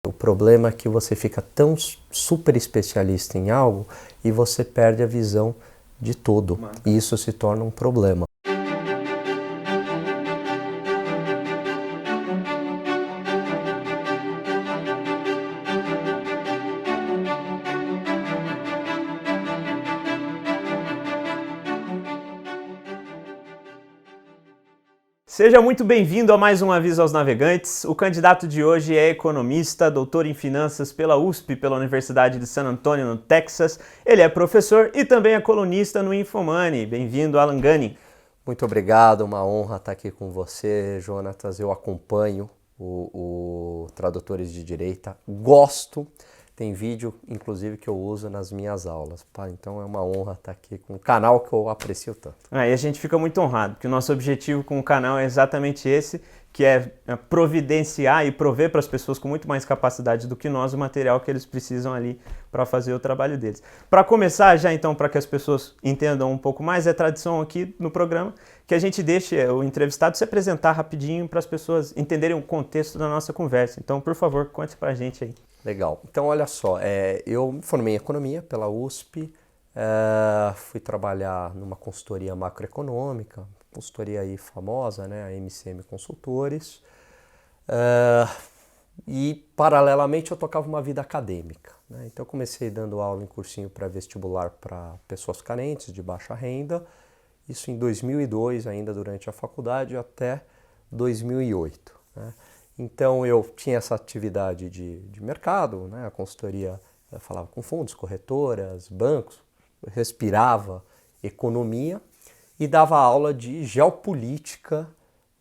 O problema é que você fica tão super especialista em algo e você perde a visão de todo. E isso se torna um problema. Seja muito bem-vindo a mais um Aviso aos Navegantes. O candidato de hoje é economista, doutor em finanças pela USP, pela Universidade de San Antonio, no Texas. Ele é professor e também é colunista no Infomoney. Bem-vindo, Alan Gunning. Muito obrigado, uma honra estar aqui com você, Jonatas. Eu acompanho o Tradutores de Direita, gosto. Tem vídeo, inclusive, que eu uso nas minhas aulas. Então é uma honra estar aqui com um canal que eu aprecio tanto. E a gente fica muito honrado, porque o nosso objetivo com o canal é exatamente esse, que é providenciar e prover para as pessoas com muito mais capacidade do que nós o material que eles precisam ali para fazer o trabalho deles. Para começar já então, para que as pessoas entendam um pouco mais, é tradição aqui no programa que a gente deixe o entrevistado se apresentar rapidinho para as pessoas entenderem o contexto da nossa conversa. Então, por favor, conte para a gente aí. Legal. Então, olha só, eu me formei em economia pela USP, fui trabalhar numa consultoria macroeconômica, consultoria aí famosa, né, a MCM Consultores, e paralelamente eu tocava uma vida acadêmica, né? Então eu comecei dando aula em cursinho pré-vestibular para pessoas carentes de baixa renda, isso em 2002, ainda durante a faculdade, até 2008, né? Então eu tinha essa atividade de mercado, né? A consultoria falava com fundos, corretoras, bancos, eu respirava economia e dava aula de geopolítica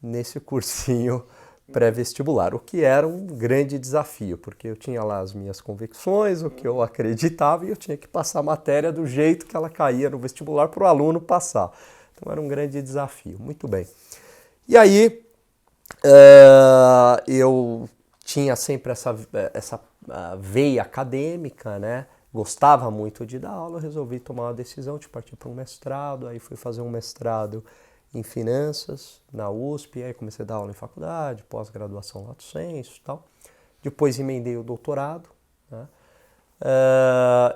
nesse cursinho pré-vestibular, o que era um grande desafio, porque eu tinha lá as minhas convicções, o que eu acreditava e eu tinha que passar a matéria do jeito que ela caía no vestibular para o aluno passar. Então era um grande desafio. Muito bem. E aí eu tinha sempre essa veia acadêmica, né? Gostava muito de dar aula, resolvi tomar uma decisão de partir para um mestrado, aí fui fazer um mestrado em finanças na USP, aí comecei a dar aula em faculdade, pós-graduação lato sensu e tal. Depois emendei o doutorado, né?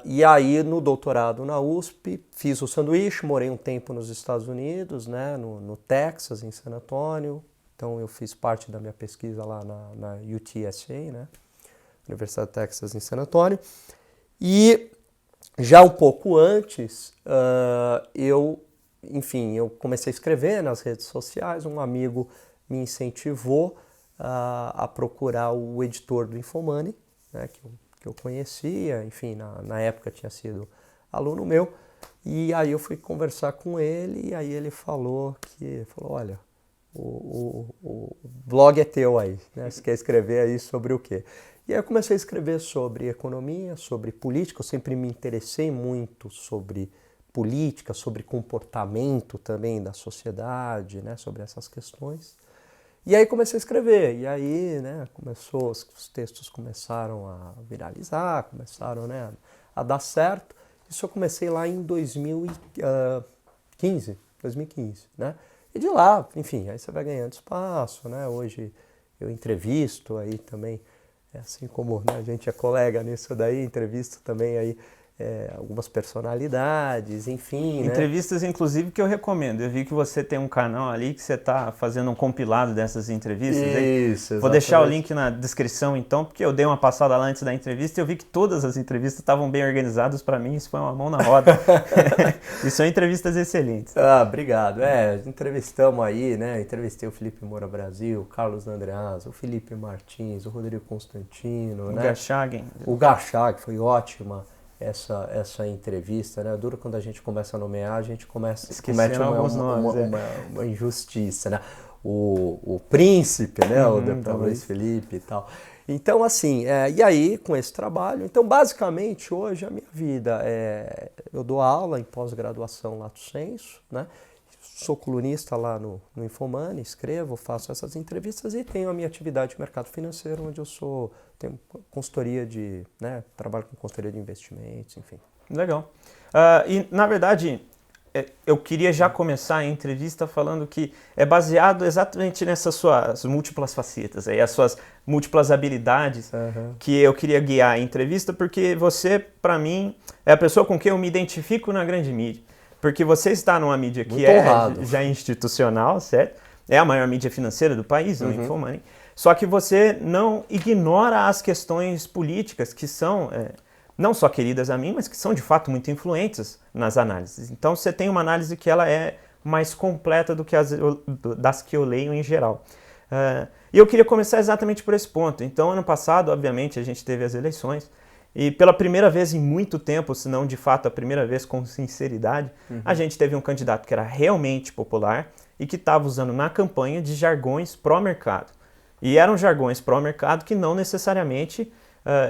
E aí no doutorado na USP fiz o sanduíche, morei um tempo nos Estados Unidos, né? No Texas, em San Antonio. Então eu fiz parte da minha pesquisa lá na UTSA, né? Universidade de Texas em San Antonio. E já um pouco antes, eu comecei a escrever nas redes sociais, um amigo me incentivou a procurar o editor do Infomoney, né, que eu conhecia, enfim, na época tinha sido aluno meu, e aí eu fui conversar com ele, e aí ele falou, olha, o blog é teu aí, né? Você quer escrever aí sobre o quê? E aí eu comecei a escrever sobre economia, sobre política, eu sempre me interessei muito sobre política, sobre comportamento também da sociedade, né? Sobre essas questões. E aí comecei a escrever, e aí, né, os textos começaram a viralizar, começaram, né, a dar certo. Isso eu comecei lá em 2015, né? E de lá, enfim, aí você vai ganhando espaço, né? Hoje eu entrevisto aí também, assim como, né, a gente é colega nisso daí, entrevisto também aí algumas personalidades, enfim, Entrevistas, né? Inclusive, que eu recomendo. Eu vi que você tem um canal ali que você está fazendo um compilado dessas entrevistas. Isso, vou deixar o link na descrição, então, porque eu dei uma passada lá antes da entrevista e eu vi que todas as entrevistas estavam bem organizadas. Para mim, isso foi uma mão na roda. E são entrevistas excelentes. Obrigado. Entrevistamos aí, né? Entrevistei o Felipe Moura Brasil, o Carlos Andreas, o Felipe Martins, o Rodrigo Constantino, o né? Garchagin. O Garchagin, foi ótima essa entrevista, né? Dura quando a gente começa a nomear, a gente comete uma injustiça, né? O Príncipe, né? O deputado Luiz Felipe e tal. Então, assim, e aí, com esse trabalho, então, basicamente, hoje a minha vida eu dou aula em pós-graduação lato sensu, né? Sou colunista lá no Infomoney, escrevo, faço essas entrevistas e tenho a minha atividade de mercado financeiro, onde tenho consultoria trabalho com consultoria de investimentos, enfim. Legal. E, na verdade, eu queria já começar a entrevista falando que é baseado exatamente nessas suas múltiplas facetas, aí, as suas múltiplas habilidades que eu queria guiar a entrevista, porque você, para mim, é a pessoa com quem eu me identifico na grande mídia. Porque você está numa mídia que já institucional, certo? É a maior mídia financeira do país, o Infomoney. Só que você não ignora as questões políticas que são... não só queridas a mim, mas que são de fato muito influentes nas análises. Então você tem uma análise que ela é mais completa do que das que eu leio em geral. E eu queria começar exatamente por esse ponto. Então, ano passado, obviamente, a gente teve as eleições, e pela primeira vez em muito tempo, se não de fato a primeira vez com sinceridade, a gente teve um candidato que era realmente popular e que estava usando na campanha de jargões pró-mercado. E eram jargões pró-mercado que não necessariamente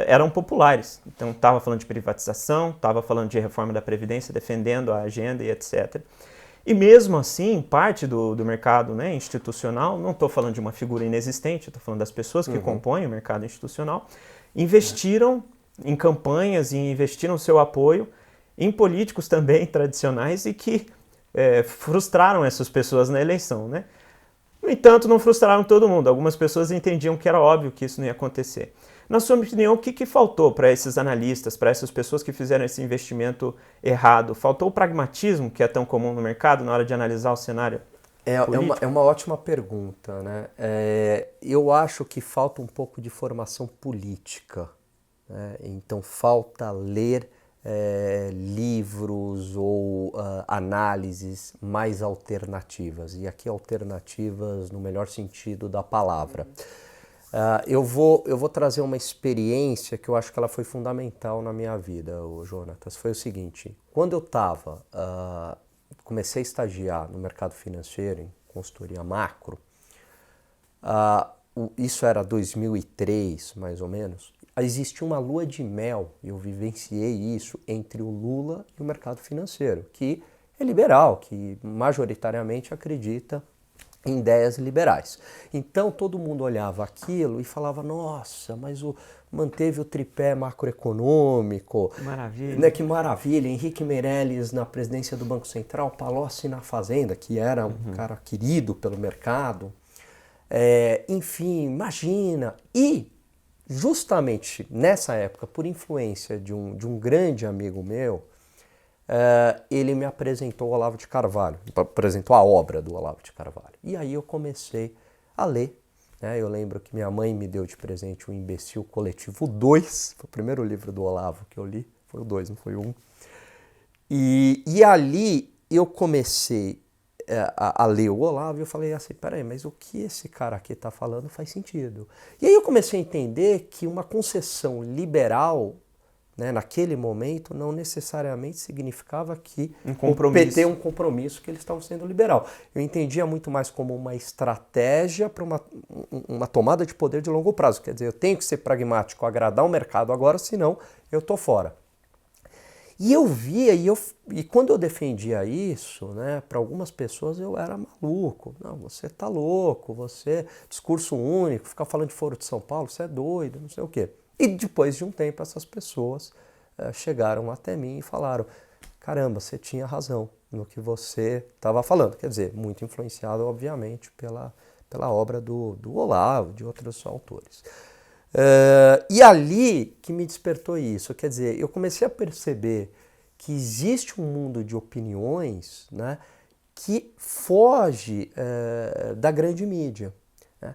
eram populares. Então, estava falando de privatização, estava falando de reforma da Previdência, defendendo a agenda e etc. E mesmo assim, parte do mercado, né, institucional, não estou falando de uma figura inexistente, estou falando das pessoas que compõem o mercado institucional, investiram em campanhas e investiram seu apoio em políticos também tradicionais e que frustraram essas pessoas na eleição, né? No entanto, não frustraram todo mundo. Algumas pessoas entendiam que era óbvio que isso não ia acontecer. Na sua opinião, o que faltou para esses analistas, para essas pessoas que fizeram esse investimento errado? Faltou o pragmatismo, que é tão comum no mercado, na hora de analisar o cenário político? É uma ótima pergunta, né? Eu acho que falta um pouco de formação política, né? Então, falta ler livros ou análises mais alternativas. E aqui alternativas no melhor sentido da palavra. Eu vou trazer uma experiência que eu acho que ela foi fundamental na minha vida, Jonatas. Foi o seguinte, quando eu comecei a estagiar no mercado financeiro, em consultoria macro, isso era 2003, mais ou menos, existia uma lua de mel, eu vivenciei isso, entre o Lula e o mercado financeiro, que é liberal, que majoritariamente acredita em ideias liberais. Então todo mundo olhava aquilo e falava, nossa, mas manteve o tripé macroeconômico. Maravilha. Né, que maravilha, Henrique Meirelles na presidência do Banco Central, Palocci na Fazenda, que era um cara querido pelo mercado. Enfim, imagina. E justamente nessa época, por influência de um grande amigo meu, ele me apresentou o Olavo de Carvalho, apresentou a obra do Olavo de Carvalho. E aí eu comecei a ler. Né? Eu lembro que minha mãe me deu de presente o Imbecil Coletivo 2, foi o primeiro livro do Olavo que eu li, foi o 2, não foi o 1. E ali eu comecei a ler o Olavo e eu falei assim, peraí, mas o que esse cara aqui está falando faz sentido. E aí eu comecei a entender que uma concessão liberal, né, naquele momento, não necessariamente significava que o PT é um compromisso, que eles estavam sendo liberal. Eu entendia muito mais como uma estratégia para uma tomada de poder de longo prazo. Quer dizer, eu tenho que ser pragmático, agradar o mercado agora, senão eu estou fora. E eu via, e quando eu defendia isso, né, para algumas pessoas eu era maluco. Não, você tá louco, você, discurso único, ficar falando de Foro de São Paulo, você é doido, não sei o quê. E depois de um tempo essas pessoas chegaram até mim e falaram, caramba, você tinha razão no que você estava falando. Quer dizer, muito influenciado, obviamente, pela obra do Olavo, de outros autores. E ali que me despertou isso, quer dizer, eu comecei a perceber que existe um mundo de opiniões, né, que foge da grande mídia. Né?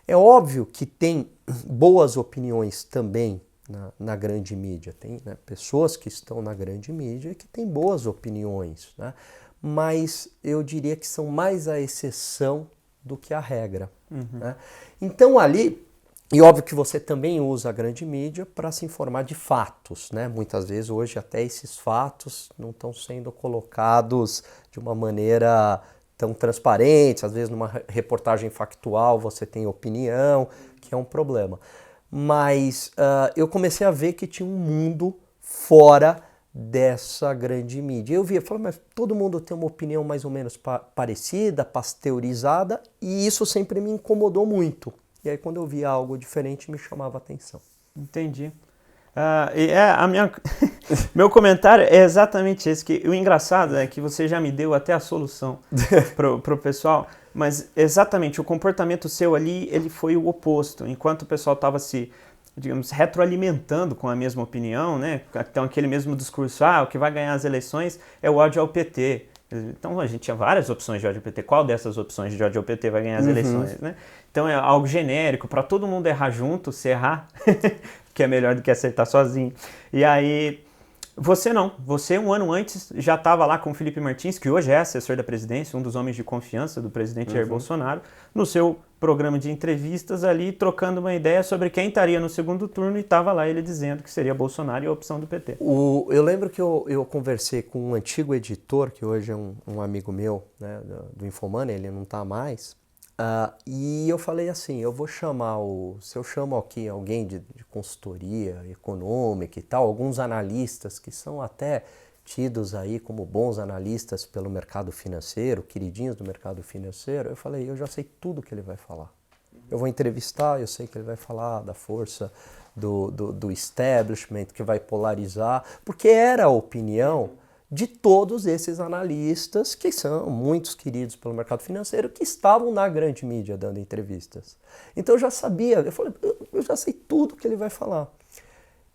É óbvio que tem boas opiniões também na grande mídia, tem, né, pessoas que estão na grande mídia que têm boas opiniões, né, mas eu diria que são mais a exceção do que a regra. Né? Então ali... E óbvio que você também usa a grande mídia para se informar de fatos, né? Muitas vezes hoje até esses fatos não estão sendo colocados de uma maneira tão transparente, às vezes numa reportagem factual você tem opinião, que é um problema. Mas eu comecei a ver que tinha um mundo fora dessa grande mídia. Eu via, falei, mas todo mundo tem uma opinião mais ou menos parecida, pasteurizada, e isso sempre me incomodou muito. E aí quando eu via algo diferente me chamava a atenção. Entendi. Meu comentário é exatamente esse, que o engraçado é que você já me deu até a solução pro pessoal, mas exatamente o comportamento seu ali, ele foi o oposto, enquanto o pessoal estava se, digamos, retroalimentando com a mesma opinião, né? Então aquele mesmo discurso, o que vai ganhar as eleições é o ódio ao PT. Então a gente tinha várias opções de ódio ao PT, qual dessas opções de ódio ao PT vai ganhar as eleições, né? Então é algo genérico, para todo mundo errar junto, se errar, que é melhor do que acertar sozinho. E aí, você não. Você, um ano antes, já estava lá com o Felipe Martins, que hoje é assessor da presidência, um dos homens de confiança do presidente Jair Bolsonaro, no seu programa de entrevistas ali, trocando uma ideia sobre quem estaria no segundo turno, e estava lá ele dizendo que seria Bolsonaro e a opção do PT. Eu lembro que eu conversei com um antigo editor, que hoje é um amigo meu, né, do Infomoney, ele não está mais, e eu falei assim, eu vou chamar, se eu chamo aqui alguém de consultoria econômica e tal, alguns analistas que são até tidos aí como bons analistas pelo mercado financeiro, queridinhos do mercado financeiro, eu falei, eu já sei tudo que ele vai falar. Eu vou entrevistar, eu sei que ele vai falar da força do establishment, que vai polarizar, porque era a opinião de todos esses analistas, que são muitos queridos pelo mercado financeiro, que estavam na grande mídia dando entrevistas. Então eu já sabia, eu falei, eu já sei tudo que ele vai falar.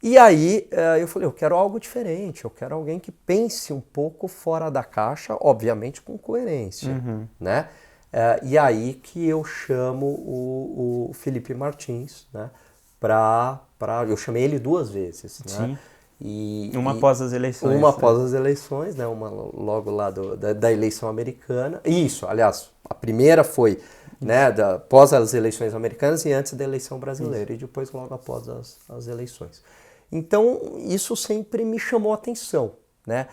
E aí eu falei, eu quero algo diferente, eu quero alguém que pense um pouco fora da caixa, obviamente com coerência, né? E aí que eu chamo o Felipe Martins, né? Eu chamei ele 2 vezes, né? Uma após as eleições. Uma após as eleições, né? Uma logo lá da eleição americana. Isso, aliás, a primeira foi, né, após as eleições americanas e antes da eleição brasileira, e depois logo após as eleições. Então, isso sempre me chamou a atenção, né?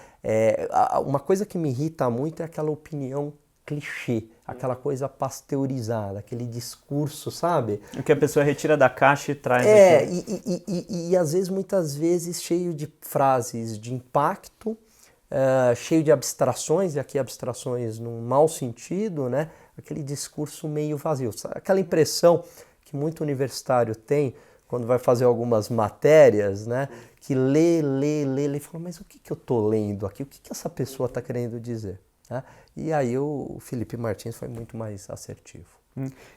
Uma coisa que me irrita muito é aquela opinião clichê, aquela coisa pasteurizada, aquele discurso, sabe? O que a pessoa retira da caixa e traz aqui. E às vezes, muitas vezes, cheio de frases de impacto, cheio de abstrações, e aqui abstrações num mau sentido, né? Aquele discurso meio vazio. Aquela impressão que muito universitário tem quando vai fazer algumas matérias, né? Que lê e fala, mas o que eu estou lendo aqui? O que essa pessoa está querendo dizer? Né? E aí o Felipe Martins foi muito mais assertivo.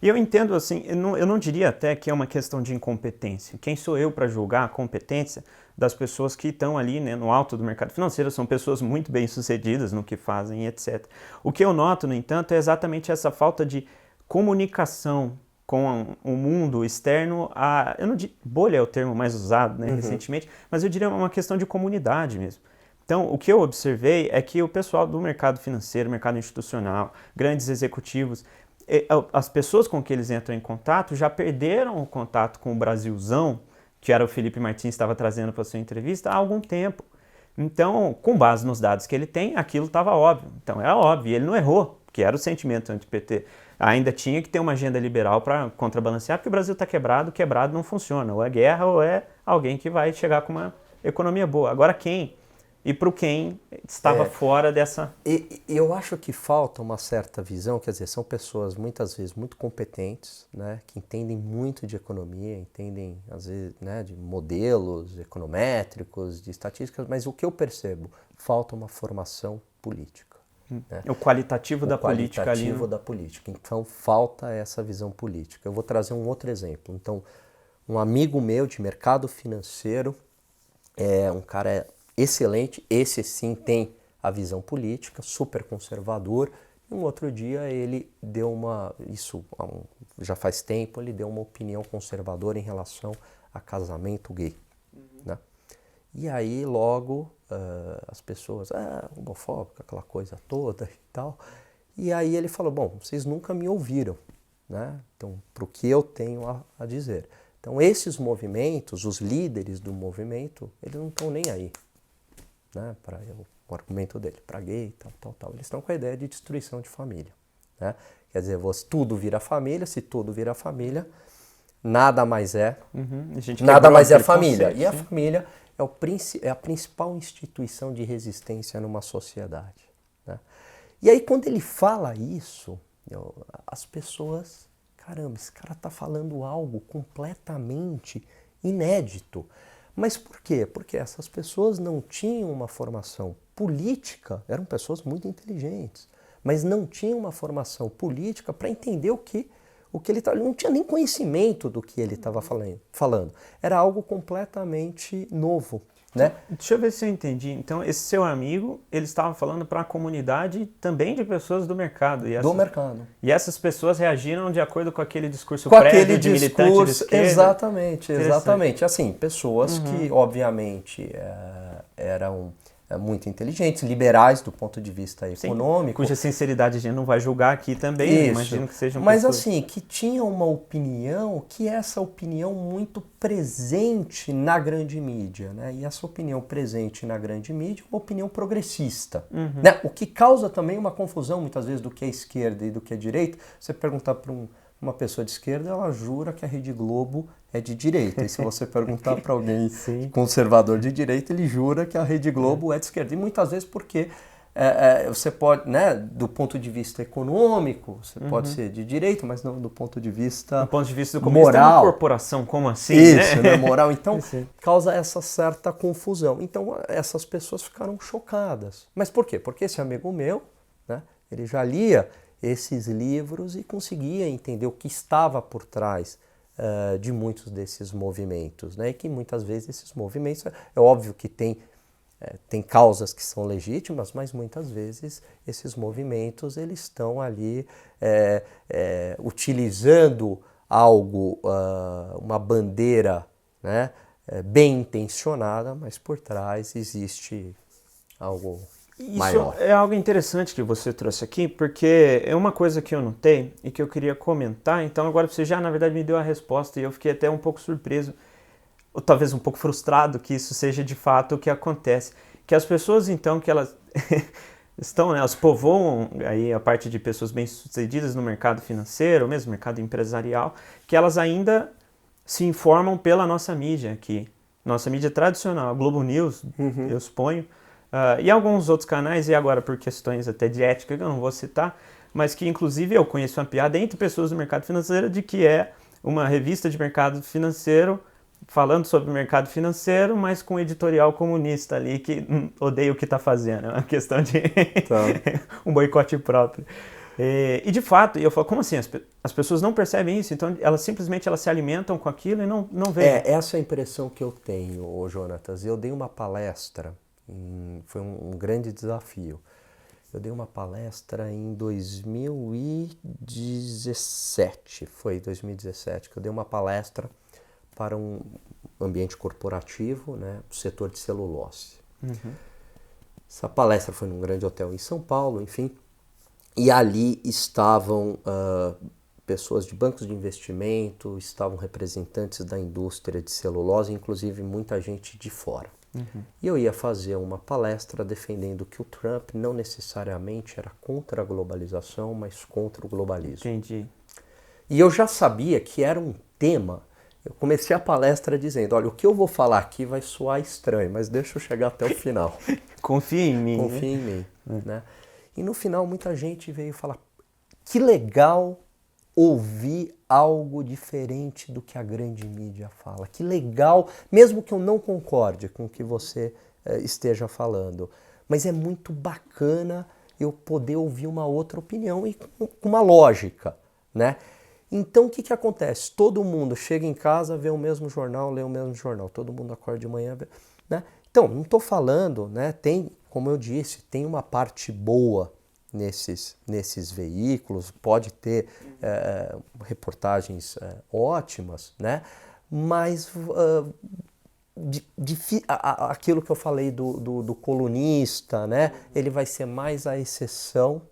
E eu entendo assim, eu não diria até que é uma questão de incompetência. Quem sou eu para julgar a competência das pessoas que estão ali, né, no alto do mercado financeiro? São pessoas muito bem-sucedidas no que fazem, etc. O que eu noto, no entanto, é exatamente essa falta de comunicação com o mundo externo. Eu não digo, bolha é o termo mais usado, né, recentemente, mas eu diria uma questão de comunidade mesmo. Então, o que eu observei é que o pessoal do mercado financeiro, mercado institucional, grandes executivos, as pessoas com que eles entram em contato já perderam o contato com o Brasilzão, que era o Felipe Martins estava trazendo para a sua entrevista, há algum tempo. Então, com base nos dados que ele tem, aquilo estava óbvio. Então, era óbvio, e ele não errou, que era o sentimento anti-PT. Ainda tinha que ter uma agenda liberal para contrabalancear, porque o Brasil está quebrado não funciona. Ou é guerra ou é alguém que vai chegar com uma economia boa. Agora quem? E para quem estava fora dessa... Eu acho que falta uma certa visão, quer dizer, são pessoas muitas vezes muito competentes, né, que entendem muito de economia, entendem às vezes, né, de modelos econométricos, de estatísticas, mas o que eu percebo, falta uma formação política. Né? O qualitativo da política ali. O qualitativo da política. Então, falta essa visão política. Eu vou trazer um outro exemplo. Então, um amigo meu de mercado financeiro, um cara excelente, esse sim tem a visão política, super conservador. E um outro dia ele deu já faz tempo, ele deu uma opinião conservadora em relação a casamento gay. Né? E aí logo as pessoas, homofóbico, aquela coisa toda e tal. E aí ele falou, bom, vocês nunca me ouviram, né? Então, para o que eu tenho a dizer. Então, esses movimentos, os líderes do movimento, eles não estão nem aí, né? O argumento dele, para gay, tal. Eles estão com a ideia de destruição de família, né? Quer dizer, tudo vira família, se tudo vira família, nada mais é, nada mais é a família. E a família é a principal instituição de resistência numa sociedade. Né? E aí, quando ele fala isso, as pessoas, caramba, esse cara está falando algo completamente inédito. Mas por quê? Porque essas pessoas não tinham uma formação política, eram pessoas muito inteligentes, mas não tinham uma formação política para entender o que ele não tinha nem conhecimento do que ele estava falando. Era algo completamente novo, né? Deixa eu ver se eu entendi. Então, esse seu amigo, ele estava falando para a comunidade também de pessoas do mercado. Do mercado. E essas pessoas reagiram de acordo com aquele discurso com prévio aquele de militante de esquerda? Exatamente. Assim, pessoas que, obviamente, eram muito inteligentes, liberais do ponto de vista econômico. Cuja sinceridade a gente não vai julgar aqui também, Isso. Imagino que sejam Mas pessoas... assim, que tinham uma opinião, que essa opinião muito presente na grande mídia, né? E essa opinião presente na grande mídia é uma opinião progressista, né? O que causa também uma confusão muitas vezes do que é esquerda e do que é direita. Você perguntar para uma pessoa de esquerda, ela jura que a Rede Globo é de direita. E se você perguntar para alguém conservador de direita, ele jura que a Rede Globo é de esquerda. E muitas vezes porque você pode, né, do ponto de vista econômico, você pode ser de direita, mas não do ponto de vista do ponto de vista do comunista, moral. É uma corporação, como assim? Isso, né? Moral. Então, causa essa certa confusão. Então, essas pessoas ficaram chocadas. Mas por quê? Porque esse amigo meu, né, ele já lia esses livros e conseguia entender o que estava por trás de muitos desses movimentos, né? E que muitas vezes esses movimentos, é óbvio que tem causas que são legítimas, mas muitas vezes esses movimentos eles estão ali utilizando algo, uma bandeira, né, bem intencionada, mas por trás existe algo maior. Isso é algo interessante que você trouxe aqui, porque é uma coisa que eu notei e que eu queria comentar. Então agora você já, na verdade, me deu a resposta e eu fiquei até um pouco surpreso, ou talvez um pouco frustrado que isso seja de fato o que acontece. Que as pessoas, então, que elas estão, né, elas povoam aí a parte de pessoas bem-sucedidas no mercado financeiro, ou mesmo no mercado empresarial, que elas ainda se informam pela nossa mídia aqui. Nossa mídia tradicional, a Globo News, eu suponho, e alguns outros canais, e agora por questões até de ética, que eu não vou citar, mas que inclusive eu conheço uma piada entre pessoas do mercado financeiro de que é uma revista de mercado financeiro falando sobre o mercado financeiro, mas com um editorial comunista ali que odeia o que está fazendo. É uma questão de um boicote próprio. E de fato, eu falo, como assim? As pessoas não percebem isso, então elas simplesmente se alimentam com aquilo e não veem. Essa é a impressão que eu tenho, Jonatas. Eu dei uma palestra, foi um grande desafio. Eu dei uma palestra em 2017, foi 2017, que eu dei uma palestra para um ambiente corporativo, né, do setor de celulose. Essa palestra foi num grande hotel em São Paulo, enfim, e ali estavam pessoas de bancos de investimento, estavam representantes da indústria de celulose, inclusive muita gente de fora. E eu ia fazer uma palestra defendendo que o Trump não necessariamente era contra a globalização, mas contra o globalismo. Entendi. E eu já sabia que era um tema. Eu comecei a palestra dizendo, olha, o que eu vou falar aqui vai soar estranho, mas deixa eu chegar até o final. Confia em mim. Confia em mim. Né? E no final muita gente veio falar, que legal ouvir algo diferente do que a grande mídia fala. Que legal, mesmo que eu não concorde com o que você esteja falando, mas é muito bacana eu poder ouvir uma outra opinião e com uma lógica, né? Então o que acontece? Todo mundo chega em casa, vê o mesmo jornal, lê o mesmo jornal, todo mundo acorda de manhã, né? Então, não estou falando, né? Tem, como eu disse, tem uma parte boa nesses veículos, pode ter reportagens ótimas, né? Mas aquilo que eu falei do colunista, né? Ele vai ser mais a exceção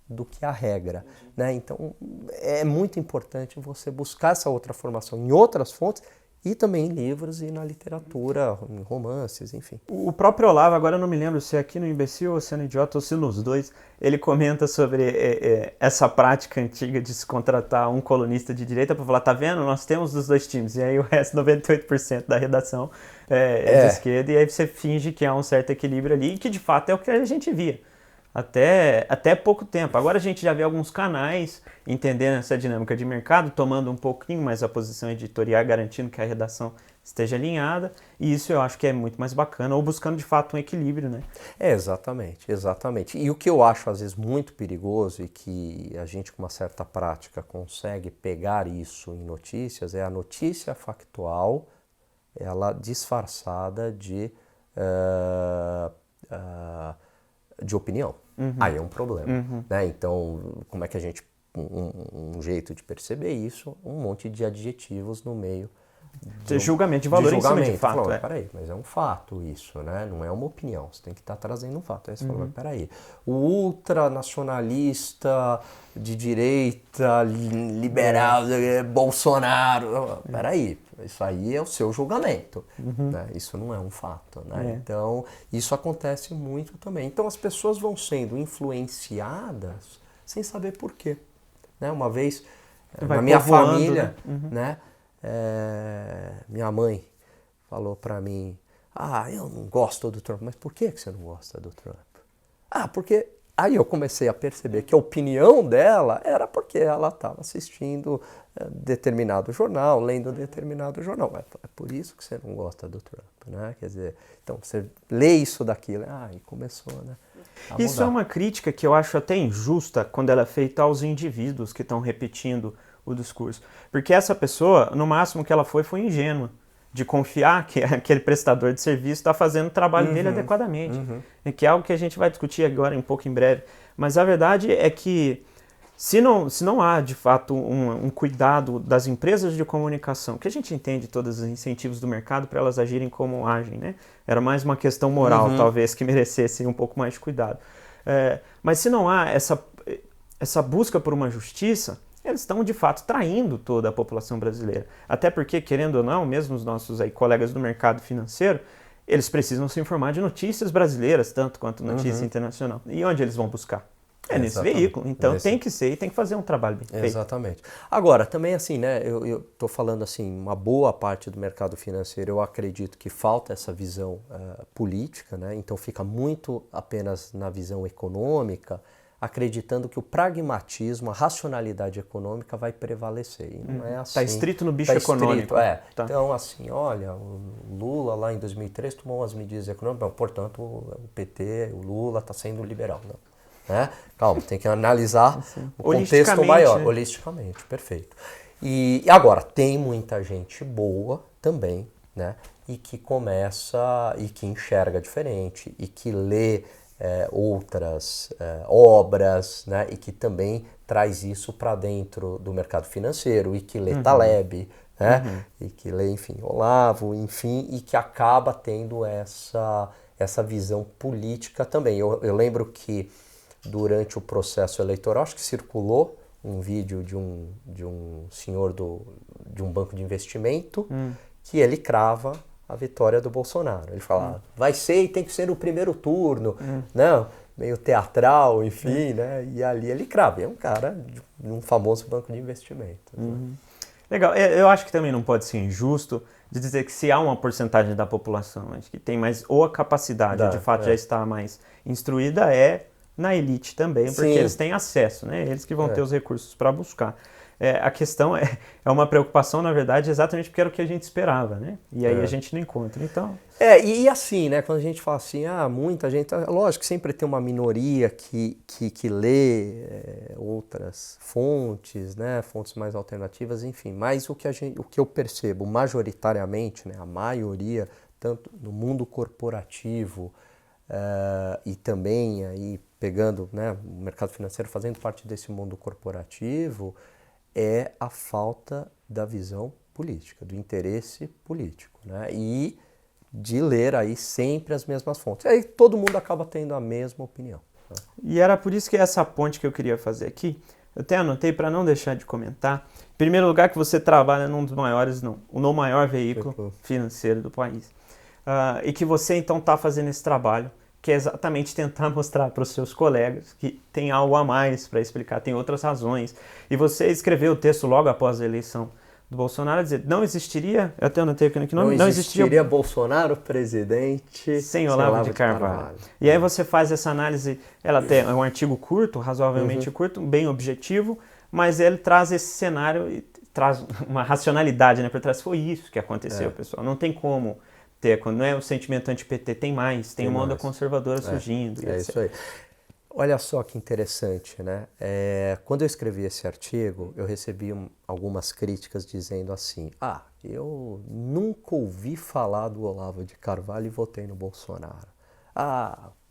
do que a regra, né? Então é muito importante você buscar essa outra formação em outras fontes e também em livros e na literatura, em romances, enfim. O próprio Olavo, agora eu não me lembro se é aqui no Imbecil ou se é no Idiota ou se nos dois, ele comenta sobre essa prática antiga de se contratar um colunista de direita para falar, tá vendo, nós temos dos dois times, e aí o resto, 98% da redação é de esquerda, e aí você finge que há um certo equilíbrio ali, e que de fato é o que a gente via. Até pouco tempo. Agora a gente já vê alguns canais entendendo essa dinâmica de mercado, tomando um pouquinho mais a posição editorial, garantindo que a redação esteja alinhada, e isso eu acho que é muito mais bacana, ou buscando de fato um equilíbrio, né? Exatamente, exatamente. E o que eu acho às vezes muito perigoso e que a gente com uma certa prática consegue pegar isso em notícias é a notícia factual, ela disfarçada de opinião. Aí é um problema, né? Então, como é que a gente um jeito de perceber isso, um monte de adjetivos no meio Julgamento de valor em cima de fato. Falou, peraí, mas é um fato isso, né? Não é uma opinião, você tem que estar trazendo um fato. Aí você fala, peraí, o ultranacionalista de direita, liberal, Bolsonaro, peraí, isso aí é o seu julgamento, né? Isso não é um fato, né? Então, isso acontece muito também. Então, as pessoas vão sendo influenciadas sem saber por quê. Né? Uma vez, na minha família, né? Minha mãe falou pra mim, eu não gosto do Trump. Mas por que você não gosta do Trump? Porque... Aí eu comecei a perceber que a opinião dela era porque ela estava assistindo determinado jornal, lendo determinado jornal. É por isso que você não gosta do Trump, né? Quer dizer, então você lê isso daquilo, e começou, né? Isso é uma crítica que eu acho até injusta quando ela é feita aos indivíduos que estão repetindo o discurso. Porque essa pessoa, no máximo que ela foi ingênua de confiar que aquele prestador de serviço está fazendo o trabalho dele adequadamente. Que é algo que a gente vai discutir agora um pouco em breve. Mas a verdade é que se não há, de fato, um cuidado das empresas de comunicação, que a gente entende todos os incentivos do mercado para elas agirem como agem, né? Era mais uma questão moral, talvez, que merecesse um pouco mais de cuidado. Mas se não há essa busca por uma justiça, eles estão, de fato, traindo toda a população brasileira. Até porque, querendo ou não, mesmo os nossos colegas do mercado financeiro, eles precisam se informar de notícias brasileiras, tanto quanto notícia internacional. E onde eles vão buscar? Nesse veículo. Então, tem que ser e tem que fazer um trabalho bem feito. Exatamente. Agora, também assim, né, eu estou falando assim, uma boa parte do mercado financeiro, eu acredito que falta essa visão política, né? Então fica muito apenas na visão econômica, acreditando que o pragmatismo, a racionalidade econômica vai prevalecer. E não é assim. Está estrito no bicho econômico. Tá. Então, assim, olha, o Lula lá em 2003 tomou umas medidas econômicas, portanto, o PT, o Lula está sendo liberal. Não. Né? Calma, tem que analisar o contexto maior, holisticamente, perfeito. E agora, tem muita gente boa também, né? E que começa, e que enxerga diferente, e que lê outras obras, né, e que também traz isso para dentro do mercado financeiro, e que lê Taleb, né, e que lê, enfim, Olavo, enfim, e que acaba tendo essa visão política também. Eu lembro que durante o processo eleitoral, acho que circulou um vídeo de um senhor de um banco de investimento que ele crava a vitória do Bolsonaro. Ele fala, vai ser e tem que ser no primeiro turno, não, meio teatral, enfim, né? E ali ele crava. É um cara de um famoso banco de investimento. Né? Legal. Eu acho que também não pode ser injusto de dizer que se há uma porcentagem da população, acho que tem mais, ou a capacidade de fato já estar mais instruída na elite também, porque eles têm acesso, né? Eles que vão ter os recursos para buscar. A questão é uma preocupação, na verdade, exatamente porque era o que a gente esperava, né? E aí a gente não encontra, então... E assim, né, quando a gente fala assim, muita gente... Lógico que sempre tem uma minoria que lê outras fontes, né, fontes mais alternativas, enfim. Mas o que eu percebo majoritariamente, né, a maioria, tanto no mundo corporativo e também aí pegando, né, o mercado financeiro fazendo parte desse mundo corporativo, é a falta da visão política, do interesse político, né? E de ler aí sempre as mesmas fontes. Aí todo mundo acaba tendo a mesma opinião. Né? E era por isso que essa ponte que eu queria fazer aqui, eu até anotei para não deixar de comentar. Em primeiro lugar, que você trabalha num dos maiores, no maior veículo financeiro do país. E que você então está fazendo esse trabalho, que é exatamente tentar mostrar para os seus colegas que tem algo a mais para explicar, tem outras razões. E você escreveu o texto logo após a eleição do Bolsonaro, dizer, não existiria, eu até anotei aqui no nome, não existiria Bolsonaro presidente sem Olavo de Carvalho. E aí você faz essa análise, ela tem um artigo curto, razoavelmente curto, bem objetivo, mas ele traz esse cenário traz uma racionalidade, né, por trás. Foi isso que aconteceu, pessoal. Não tem como ter, quando não é o sentimento anti-PT, tem uma onda conservadora surgindo. É isso aí. Olha só que interessante, né? Quando eu escrevi esse artigo, eu recebi algumas críticas dizendo assim: eu nunca ouvi falar do Olavo de Carvalho e votei no Bolsonaro.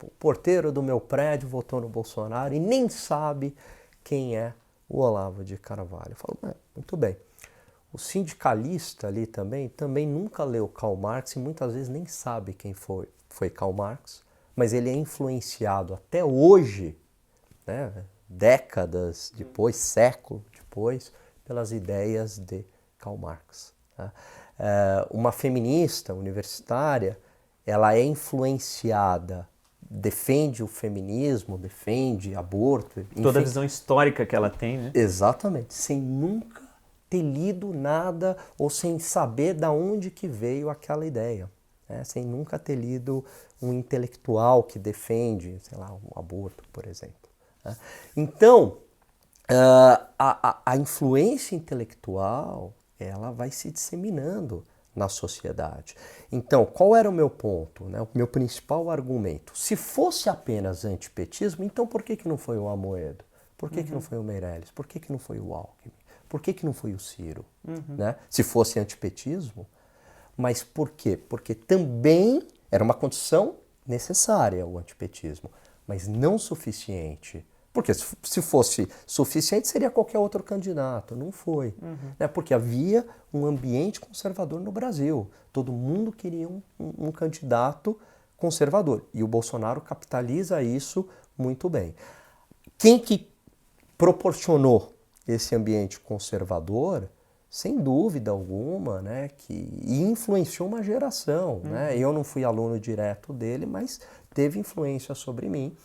O porteiro do meu prédio votou no Bolsonaro e nem sabe quem é o Olavo de Carvalho. Eu falo, muito bem. O sindicalista ali também nunca leu Karl Marx e muitas vezes nem sabe quem foi Karl Marx. Mas ele é influenciado até hoje, né, décadas depois, século depois, pelas ideias de Karl Marx. Né? Uma feminista universitária, ela é influenciada, defende o feminismo, defende aborto. Enfim, toda a visão histórica que ela tem, né? Exatamente, sem nunca ter lido nada ou sem saber de onde que veio aquela ideia. Sem nunca ter lido um intelectual que defende, sei lá, um aborto, por exemplo. Né? Então, a influência intelectual, ela vai se disseminando na sociedade. Então, qual era o meu ponto, né? O meu principal argumento? Se fosse apenas antipetismo, então por que não foi o Amoedo? Por que não foi o Meirelles? Por que não foi o Alckmin? Por que não foi o Ciro? Né? Se fosse antipetismo. Mas por quê? Porque também era uma condição necessária o antipetismo, mas não suficiente. Porque se fosse suficiente, seria qualquer outro candidato. Não foi. Né? Porque havia um ambiente conservador no Brasil. Todo mundo queria um candidato conservador. E o Bolsonaro capitaliza isso muito bem. Quem que proporcionou esse ambiente conservador, sem dúvida alguma, né, e influenciou uma geração. Né? Eu não fui aluno direto dele, mas teve influência sobre mim,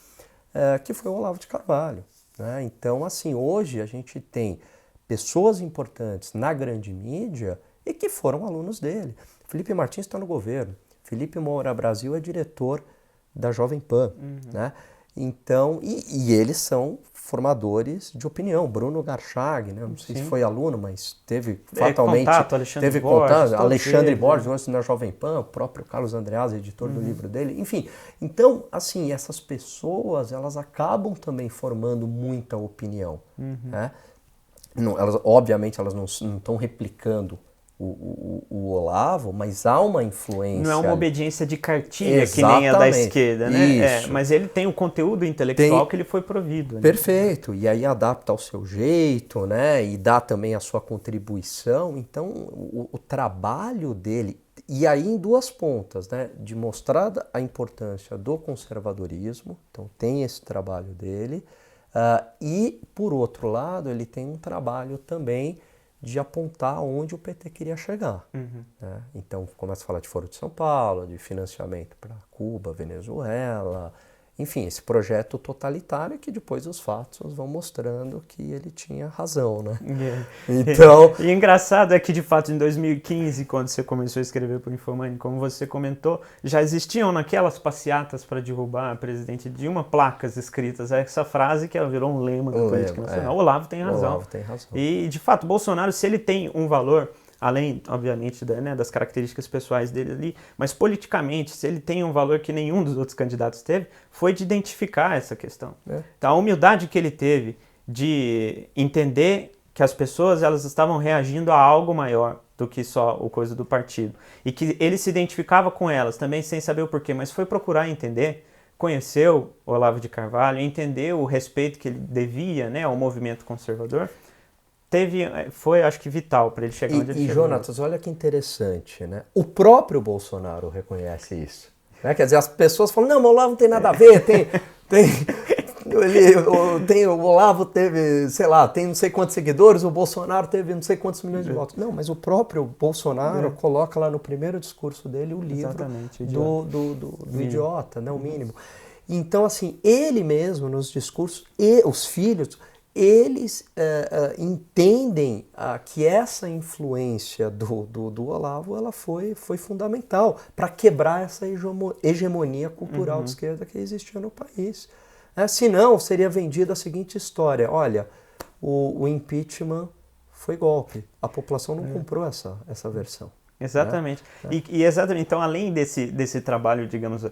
que foi o Olavo de Carvalho. Né? Então, assim, hoje a gente tem pessoas importantes na grande mídia e que foram alunos dele. Felipe Martins está no governo, Felipe Moura Brasil é diretor da Jovem Pan. Né? Então, e eles são formadores de opinião. Bruno Garchag, né? Não sei se foi aluno, mas teve fatalmente... Teve contato, Alexandre Borges, antes na Jovem Pan, o próprio Carlos Andreasa, editor do livro dele. Enfim, então, assim, essas pessoas, elas acabam também formando muita opinião. Né? Não, obviamente, elas não estão replicando o Olavo, mas há uma influência. Não é uma obediência de cartilha. Exatamente. Que nem a da esquerda, né? Mas ele tem um conteúdo intelectual que ele foi provido. Né? Perfeito, e aí adapta ao seu jeito, né? E dá também a sua contribuição. Então, o trabalho dele, e aí em duas pontas, né? De mostrar a importância do conservadorismo, então tem esse trabalho dele, e por outro lado, ele tem um trabalho também de apontar onde o PT queria chegar. Né? Então, começa a falar de Foro de São Paulo, de financiamento para Cuba, Venezuela, enfim, esse projeto totalitário que depois os fatos vão mostrando que ele tinha razão, né? Então... E engraçado é que, de fato, em 2015, quando você começou a escrever para o Infomani, como você comentou, já existiam naquelas passeatas para derrubar a presidente Dilma placas escritas, essa frase que virou um lema da política nacional. Olavo tem razão. Olavo tem razão. E, de fato, Bolsonaro, se ele tem um valor... além, obviamente, das características pessoais dele ali, mas politicamente, se ele tem um valor que nenhum dos outros candidatos teve, foi de identificar essa questão. Então, a humildade que ele teve de entender que as pessoas elas estavam reagindo a algo maior do que só o coisa do partido, e que ele se identificava com elas, também sem saber o porquê, mas foi procurar entender, conheceu o Olavo de Carvalho, entendeu o respeito que ele devia, né, ao movimento conservador, foi, acho que, vital para ele chegar onde ele chegou. E, Jonatas, olha que interessante, né? O próprio Bolsonaro reconhece isso. Né? Quer dizer, as pessoas falam, não, mas o Olavo não tem nada a ver, o Olavo teve, sei lá, tem não sei quantos seguidores, o Bolsonaro teve não sei quantos milhões de votos. Não, mas o próprio Bolsonaro coloca lá no primeiro discurso dele o livro do idiota, né? O mínimo. Então, assim, ele mesmo nos discursos, e os filhos... eles entendem que essa influência do Olavo ela foi fundamental para quebrar essa hegemonia cultural de esquerda que existia no país. Senão, seria vendida a seguinte história. Olha, o impeachment foi golpe. A população não comprou essa versão. Exatamente. Né? Exatamente. Então, além desse trabalho, digamos,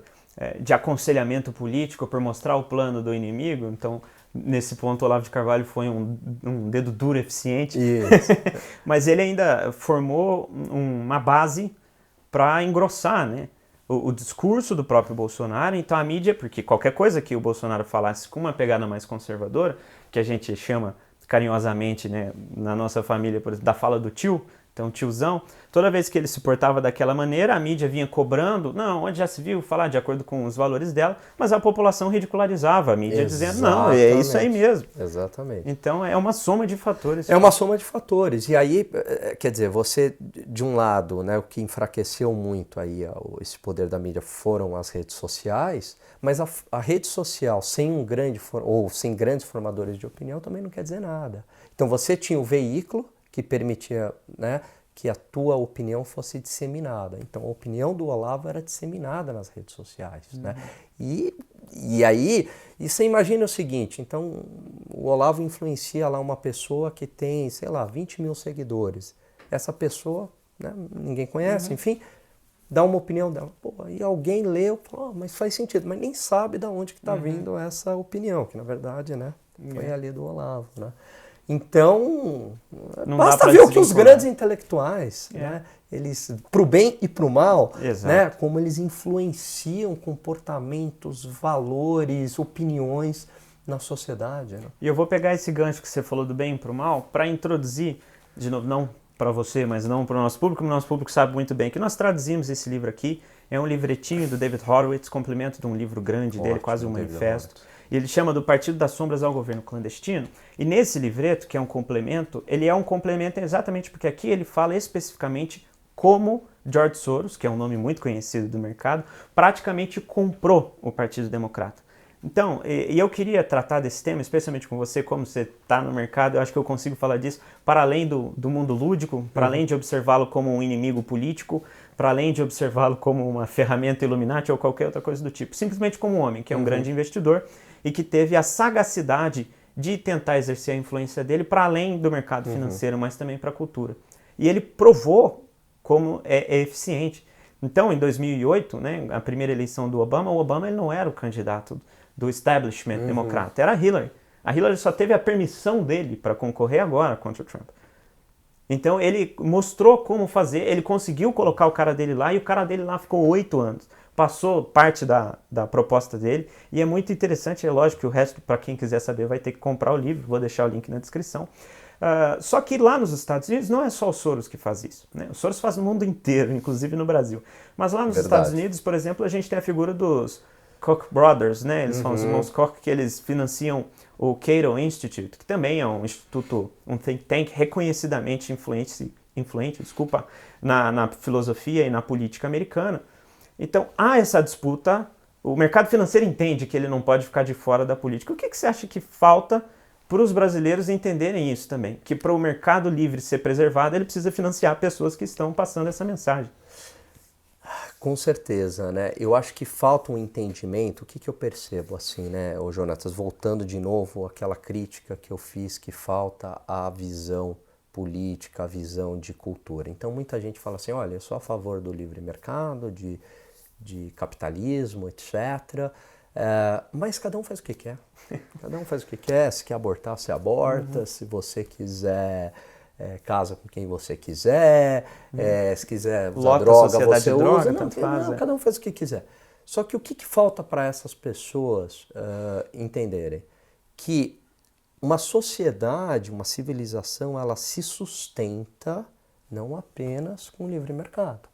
de aconselhamento político por mostrar o plano do inimigo, então, nesse ponto, o Olavo de Carvalho foi um dedo duro eficiente, mas ele ainda formou uma base para engrossar, né, o discurso do próprio Bolsonaro. Então, a mídia, porque qualquer coisa que o Bolsonaro falasse com uma pegada mais conservadora, que a gente chama carinhosamente, né, na nossa família, por exemplo, da fala do tio, então tiozão, toda vez que ele se portava daquela maneira, a mídia vinha cobrando, não, onde já se viu falar de acordo com os valores dela, mas a população ridicularizava a mídia, dizendo, não, é isso aí mesmo. Exatamente. Então é uma soma de fatores. É uma soma de fatores. E aí, quer dizer, você, de um lado, né, o que enfraqueceu muito aí esse poder da mídia foram as redes sociais, mas a rede social sem sem grandes formadores de opinião também não quer dizer nada. Então você tinha o veículo que permitia, né, que a tua opinião fosse disseminada. Então a opinião do Olavo era disseminada nas redes sociais. Né? E aí, e você imagina o seguinte, então o Olavo influencia lá uma pessoa que tem, sei lá, 20 mil seguidores. Essa pessoa, né, ninguém conhece, enfim, dá uma opinião dela. Pô, e alguém leu, fala, mas faz sentido, mas nem sabe de onde que está vindo essa opinião, que na verdade, né, foi ali do Olavo, né? Então, não basta ver o que os grandes intelectuais, né, eles, pro bem e pro mal, né, como eles influenciam comportamentos, valores, opiniões na sociedade. Né? E eu vou pegar esse gancho que você falou do bem e pro mal para introduzir, de novo, não para você, mas não para o nosso público sabe muito bem que nós traduzimos esse livro aqui, é um livretinho do David Horowitz, complemento de um livro grande dele, quase um manifesto. E ele chama do Partido das Sombras ao Governo Clandestino. E nesse livreto, que é um complemento, ele é um complemento exatamente porque aqui ele fala especificamente como George Soros, que é um nome muito conhecido do mercado, praticamente comprou o Partido Democrata. Então, e eu queria tratar desse tema, especialmente com você, como você está no mercado, eu acho que eu consigo falar disso para além do mundo lúdico, para além de observá-lo como um inimigo político, para além de observá-lo como uma ferramenta Illuminati ou qualquer outra coisa do tipo. Simplesmente como um homem, que é um grande investidor e que teve a sagacidade de tentar exercer a influência dele para além do mercado financeiro, mas também para a cultura. E ele provou como é eficiente. Então, em 2008, né, a primeira eleição do Obama, o Obama ele não era o candidato do establishment democrata, era a Hillary. A Hillary só teve a permissão dele para concorrer agora contra o Trump. Então ele mostrou como fazer, ele conseguiu colocar o cara dele lá e o cara dele lá ficou 8 anos. Passou parte da proposta dele e é muito interessante, é lógico que o resto, para quem quiser saber, vai ter que comprar o livro, vou deixar o link na descrição. Só que lá nos Estados Unidos não é só o Soros que faz isso, né? O Soros faz no mundo inteiro, inclusive no Brasil. Mas lá nos Estados Unidos, por exemplo, a gente tem a figura dos Koch brothers, né? Eles são os irmãos Koch, que eles financiam o Cato Institute, que também é um instituto, um think tank reconhecidamente influente, na filosofia e na política americana. Então, há essa disputa, o mercado financeiro entende que ele não pode ficar de fora da política. O que você acha que falta para os brasileiros entenderem isso também? Que para o mercado livre ser preservado, ele precisa financiar pessoas que estão passando essa mensagem. Com certeza, né? Eu acho que falta um entendimento. O que eu percebo assim, né, ô Jonatas, voltando de novo àquela crítica que eu fiz, que falta a visão política, a visão de cultura. Então muita gente fala assim, olha, eu sou a favor do livre mercado, de capitalismo, etc. Mas cada um faz o que quer. Cada um faz o que quer. Se quer abortar, você aborta. Se você quiser... casa com quem você quiser, se quiser usar droga, você usa. Não, cada um faz o que quiser. Só que o que falta para essas pessoas entenderem? Que uma sociedade, uma civilização, ela se sustenta não apenas com o livre mercado,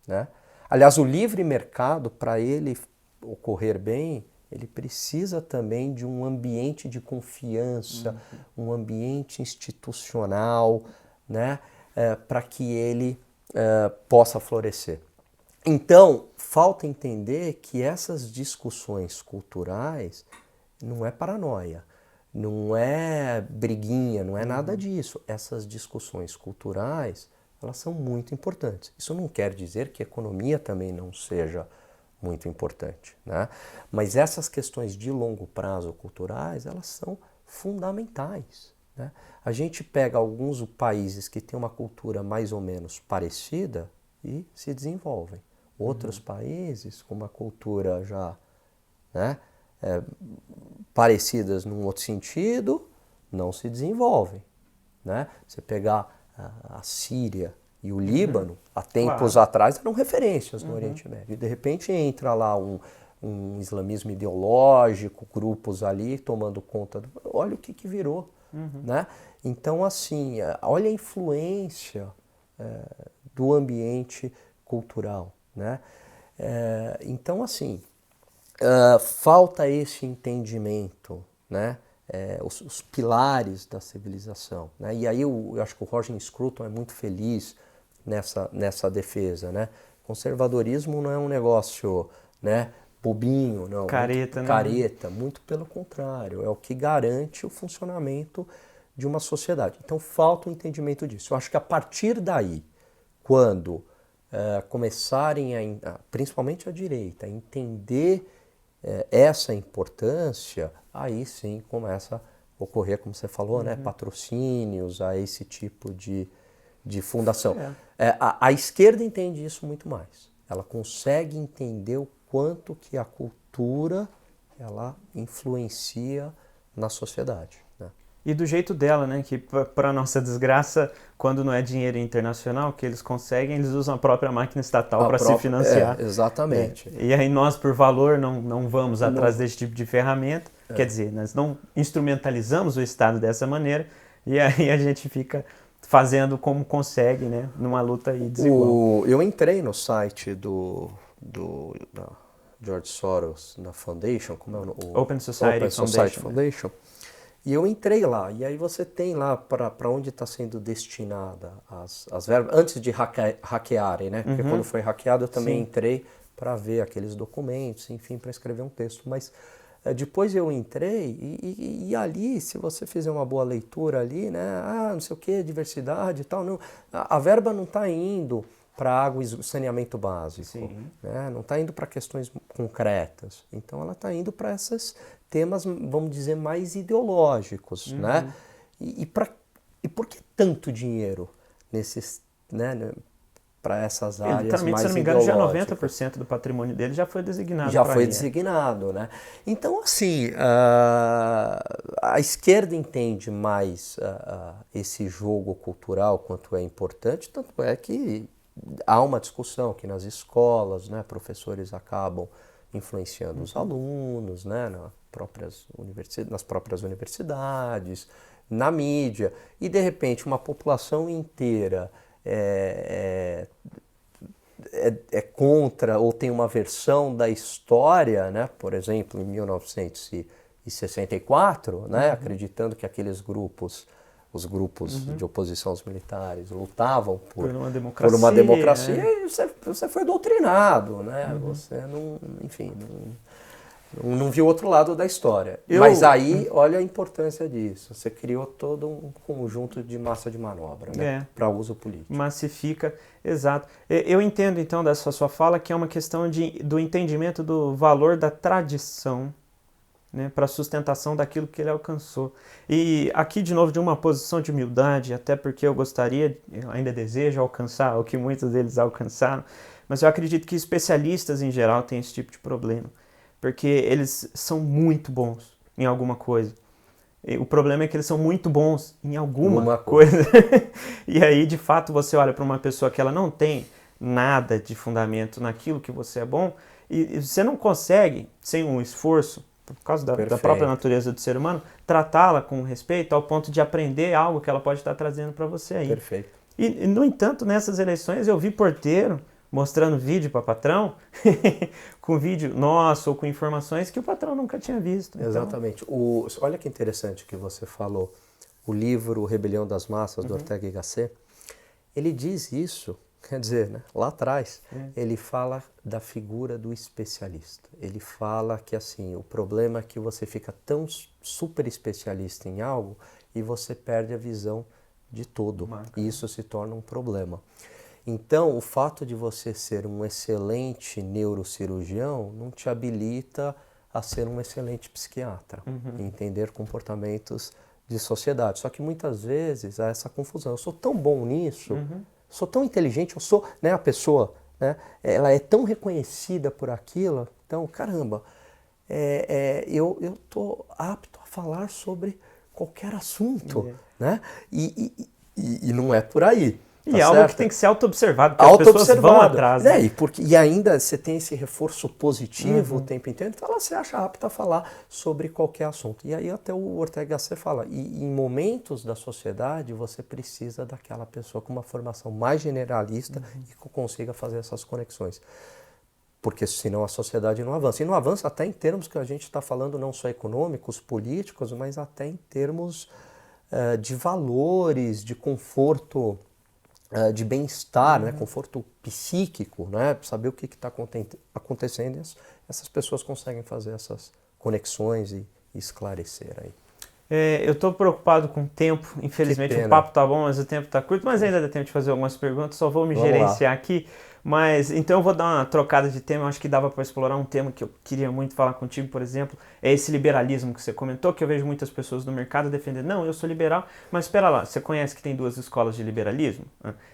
né? Aliás, o livre mercado, para ele ocorrer bem, ele precisa também de um ambiente de confiança, um ambiente institucional, né, para que ele possa florescer. Então, falta entender que essas discussões culturais não é paranoia, não é briguinha, não é nada disso. Essas discussões culturais, elas são muito importantes. Isso não quer dizer que a economia também não seja muito importante, né? Mas essas questões de longo prazo culturais, elas são fundamentais, né? A gente pega alguns países que têm uma cultura mais ou menos parecida e se desenvolvem. Outros países com uma cultura já, né, parecidas num outro sentido, não se desenvolvem, né? Você pegar a Síria e o Líbano, há tempos atrás eram referências no Oriente Médio. E de repente entra lá um islamismo ideológico, grupos ali tomando conta. Olha o que virou, né? Então, assim, olha a influência do ambiente cultural, né? Então, assim, falta esse entendimento, né? Os pilares da civilização, né? E aí eu acho que o Roger Scruton é muito feliz nessa defesa, né? Conservadorismo não é um negócio, né, bobinho, não, Careta, careta, muito pelo contrário, é o que garante o funcionamento de uma sociedade. Então falta o entendimento disso. Eu acho que a partir daí, quando começarem, principalmente a direita, a entender essa importância, aí sim começa a ocorrer, como você falou, né, patrocínios a esse tipo de fundação. A esquerda entende isso muito mais. Ela consegue entender o quanto que a cultura ela influencia na sociedade, né? E do jeito dela, né? Que para nossa desgraça, quando não é dinheiro internacional que eles conseguem, eles usam a própria máquina estatal para se financiar. Exatamente. E aí nós, por valor, não vamos atrás desse tipo de ferramenta. Quer dizer, nós não instrumentalizamos o Estado dessa maneira e aí a gente fica fazendo como consegue, né? Numa luta aí desigual. Eu entrei no site da George Soros, da Foundation, como é o Open Society Foundation. E eu entrei lá, e aí você tem lá para onde está sendo destinada as verbas, antes de hackearem, né? Porque quando foi hackeado eu também entrei para ver aqueles documentos, enfim, para escrever um texto. Mas depois eu entrei e ali, se você fizer uma boa leitura ali, né? Não sei o que, diversidade e tal, não, a verba não está indo para água e saneamento básico, né? Não está indo para questões concretas. Então ela está indo para esses temas, vamos dizer, mais ideológicos, né? E por que tanto dinheiro nesses, né, para essas áreas mais se não me engano, já ideológicas? 90% do patrimônio dele já foi designado. Já foi designado, né? Então, assim, a esquerda entende mais esse jogo cultural, quanto é importante, tanto é que há uma discussão que nas escolas, né, professores acabam influenciando os alunos, né, nas próprias universidades, na mídia, e de repente uma população inteira é contra ou tem uma versão da história, né, por exemplo, em 1964, né, acreditando que aqueles grupos, os grupos de oposição aos militares, lutavam por uma democracia e você foi doutrinado, né? Você não, enfim, não viu outro lado da história. Mas aí, olha a importância disso. Você criou todo um conjunto de massa de manobra, né, para uso político. Massifica, exato. Eu entendo, então, dessa sua fala que é uma questão do entendimento do valor da tradição, né, para a sustentação daquilo que ele alcançou. E aqui, de novo, de uma posição de humildade, até porque eu ainda desejo alcançar o que muitos deles alcançaram, mas eu acredito que especialistas em geral têm esse tipo de problema, porque eles são muito bons em alguma coisa. E o problema é que eles são muito bons em alguma coisa. E aí, de fato, você olha para uma pessoa que ela não tem nada de fundamento naquilo que você é bom, e você não consegue, sem um esforço, por causa da própria natureza do ser humano, tratá-la com respeito ao ponto de aprender algo que ela pode estar trazendo para você aí. Perfeito. E, no entanto, nessas eleições eu vi porteiro mostrando vídeo para patrão, com vídeo nosso ou com informações que o patrão nunca tinha visto. Exatamente. Olha que interessante que você falou. O livro Rebelião das Massas, do Ortega y Gasset, ele diz isso. Quer dizer, né, lá atrás, ele fala da figura do especialista. Ele fala que assim, o problema é que você fica tão super especialista em algo e você perde a visão de todo. E isso se torna um problema. Então, o fato de você ser um excelente neurocirurgião não te habilita a ser um excelente psiquiatra, entender comportamentos de sociedade. Só que muitas vezes há essa confusão. Eu sou tão bom nisso, sou tão inteligente, eu sou, né, a pessoa, né, ela é tão reconhecida por aquilo, então, caramba, eu estou apto a falar sobre qualquer assunto, né? E não é por aí. E é algo que tem que ser auto-observado, porque as pessoas vão atrás. Né? E ainda você tem esse reforço positivo o tempo inteiro, então ela se acha apta a falar sobre qualquer assunto. E aí até o Ortega Gasset fala, e em momentos da sociedade você precisa daquela pessoa com uma formação mais generalista e que consiga fazer essas conexões. Porque senão a sociedade não avança. E não avança até em termos que a gente está falando não só econômicos, políticos, mas até em termos de valores, de conforto, de bem-estar, né? Conforto psíquico, né? Saber o que está acontecendo. E essas pessoas conseguem fazer essas conexões e esclarecer aí. Eu estou preocupado com o tempo, infelizmente o papo tá bom, mas o tempo tá curto, mas ainda dá tempo de fazer algumas perguntas, só vou me gerenciar aqui. Mas então eu vou dar uma trocada de tema, eu acho que dava para explorar um tema que eu queria muito falar contigo, por exemplo, é esse liberalismo que você comentou, que eu vejo muitas pessoas no mercado defendendo, não, eu sou liberal, mas espera lá, você conhece que tem duas escolas de liberalismo?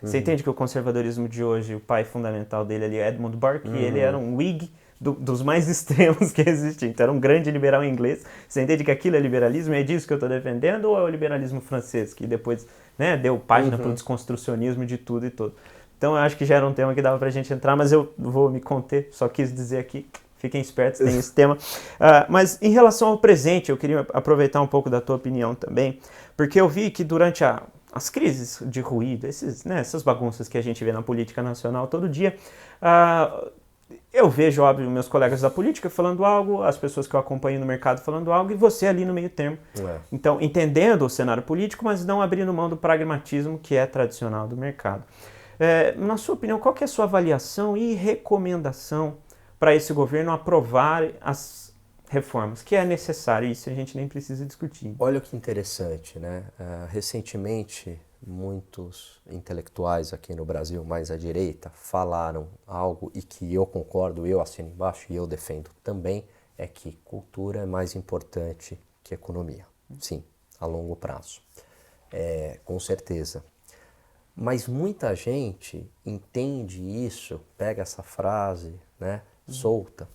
Você entende que o conservadorismo de hoje, o pai fundamental dele ali é Edmund Burke, e ele era um Whig dos mais extremos que existiam, então era um grande liberal inglês. Você entende que aquilo é liberalismo, é disso que eu estou defendendo, ou é o liberalismo francês, que depois, né, deu página para o desconstrucionismo de tudo e tudo? Então eu acho que já era um tema que dava pra gente entrar, mas eu vou me conter, só quis dizer aqui, fiquem espertos, tem esse tema. Mas em relação ao presente, eu queria aproveitar um pouco da tua opinião também, porque eu vi que durante as crises de ruído, essas bagunças que a gente vê na política nacional todo dia, eu vejo, óbvio, meus colegas da política falando algo, as pessoas que eu acompanho no mercado falando algo, e você ali no meio termo. Então, entendendo o cenário político, mas não abrindo mão do pragmatismo que é tradicional do mercado. Na sua opinião, qual que é a sua avaliação e recomendação para esse governo aprovar as reformas? Que é necessário, isso a gente nem precisa discutir. Olha que interessante, né? Recentemente, muitos intelectuais aqui no Brasil, mais à direita, falaram algo e que eu concordo, eu assino embaixo e eu defendo também, é que cultura é mais importante que economia. Sim, a longo prazo. Com certeza. Mas muita gente entende isso, pega essa frase, né, solta,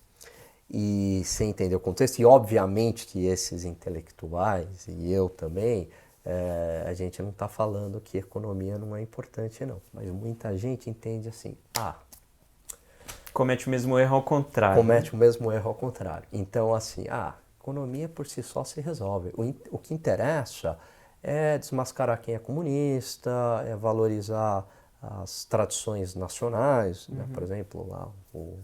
e sem entender o contexto, e obviamente que esses intelectuais, e eu também, a gente não está falando que economia não é importante não, mas muita gente entende assim, comete o mesmo erro ao contrário. Comete o mesmo erro ao contrário. Então assim, economia por si só se resolve. O que interessa é desmascarar quem é comunista, é valorizar as tradições nacionais, né? Por exemplo, lá,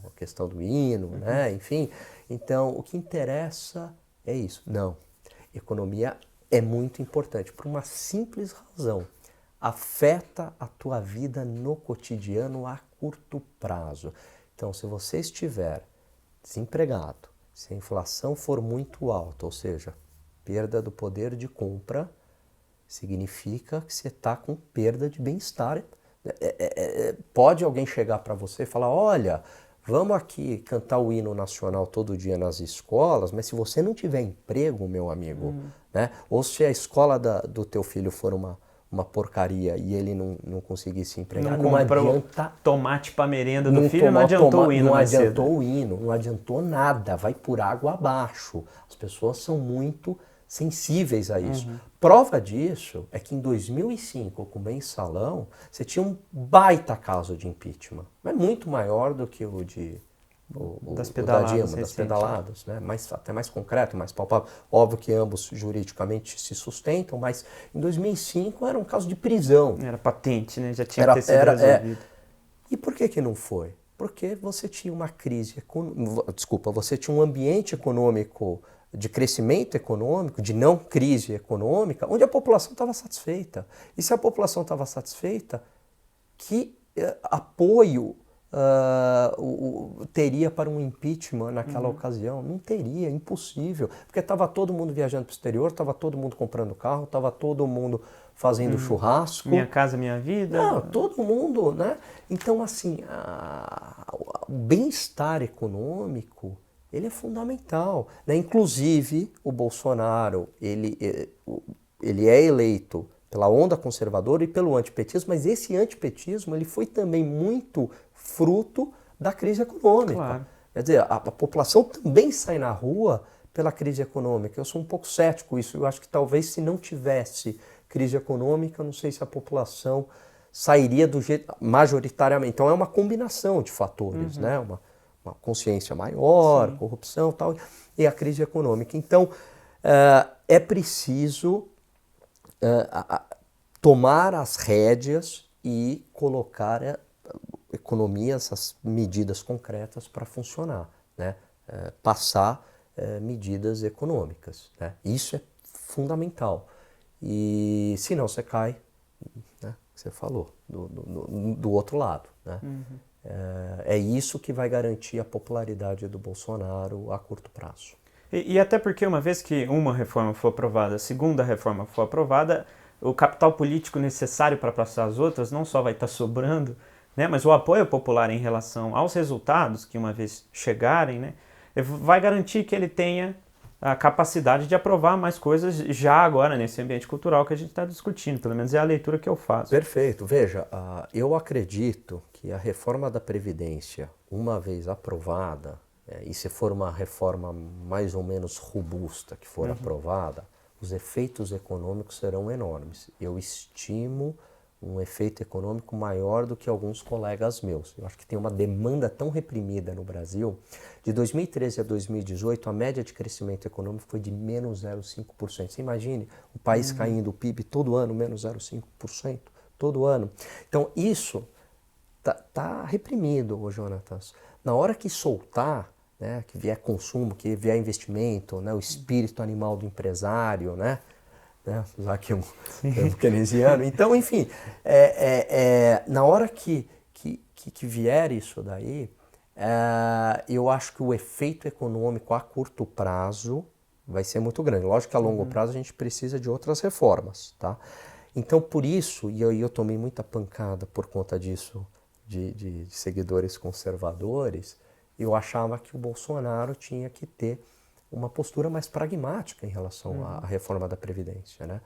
a questão do hino, né? Enfim. Então, o que interessa é isso. Não, economia é muito importante por uma simples razão. Afeta a tua vida no cotidiano a curto prazo. Então, se você estiver desempregado, se a inflação for muito alta, ou seja, perda do poder de compra, significa que você está com perda de bem-estar. Pode alguém chegar para você e falar, olha, vamos aqui cantar o hino nacional todo dia nas escolas, mas se você não tiver emprego, meu amigo, né? Ou se a escola do teu filho for uma porcaria e ele não conseguir se empregar, não adianta tomate para merenda do filho, não adiantou o hino. Não adiantou o hino, não adiantou nada, vai por água abaixo. As pessoas são muito sensíveis a isso. Prova disso é que em 2005, com o Mensalão, você tinha um baita caso de impeachment. Mas muito maior do que o das pedaladas, das pedaladas, né? Até mais concreto, mais palpável. Óbvio que ambos juridicamente se sustentam, mas em 2005 era um caso de prisão. Era patente, né? Já tinha que ter sido resolvido. E por que não foi? Porque você tinha uma crise, você tinha um ambiente econômico de crescimento econômico, de não crise econômica, onde a população estava satisfeita. E se a população estava satisfeita, que apoio teria para um impeachment naquela ocasião? Não teria, impossível. Porque estava todo mundo viajando para o exterior, estava todo mundo comprando carro, estava todo mundo fazendo churrasco. Minha casa, minha vida. Não, todo mundo, né? Então, assim, o bem-estar econômico, ele é fundamental, né? Inclusive, o Bolsonaro, ele é eleito pela onda conservadora e pelo antipetismo, mas esse antipetismo ele foi também muito fruto da crise econômica. Claro. Quer dizer, a população também sai na rua pela crise econômica. Eu sou um pouco cético com isso. Eu acho que talvez se não tivesse crise econômica, eu não sei se a população sairia do jeito majoritariamente. Então é uma combinação de fatores, né? Uma consciência maior, corrupção e tal, e a crise econômica. Então é preciso tomar as rédeas e colocar economias, as medidas concretas para funcionar, né? Passar medidas econômicas, né? Isso é fundamental. E senão você cai, né? Você falou, do outro lado, né? É isso que vai garantir a popularidade do Bolsonaro a curto prazo. E até porque uma vez que uma reforma for aprovada, a segunda reforma for aprovada, o capital político necessário para passar as outras não só vai estar sobrando, né, mas o apoio popular em relação aos resultados que uma vez chegarem, né, vai garantir que ele tenha a capacidade de aprovar mais coisas já agora nesse ambiente cultural que a gente está discutindo, pelo menos é a leitura que eu faço. Perfeito. Veja, eu acredito que a reforma da Previdência, uma vez aprovada, e se for uma reforma mais ou menos robusta que for aprovada, os efeitos econômicos serão enormes. Eu estimo um efeito econômico maior do que alguns colegas meus. Eu acho que tem uma demanda tão reprimida no Brasil. De 2013 a 2018, a média de crescimento econômico foi de menos 0,5%. Você imagine o país caindo o PIB todo ano, menos 0,5%, todo ano. Então isso tá reprimido, Jonatas. Na hora que soltar, né, que vier consumo, que vier investimento, né, o espírito animal do empresário, né, usar aqui um termo keynesiano. Então, enfim, na hora que vier isso daí, eu acho que o efeito econômico a curto prazo vai ser muito grande. Lógico que a longo prazo a gente precisa de outras reformas, tá? Então, por isso, e eu tomei muita pancada por conta disso, de seguidores conservadores, eu achava que o Bolsonaro tinha que ter uma postura mais pragmática em relação à reforma da Previdência, né?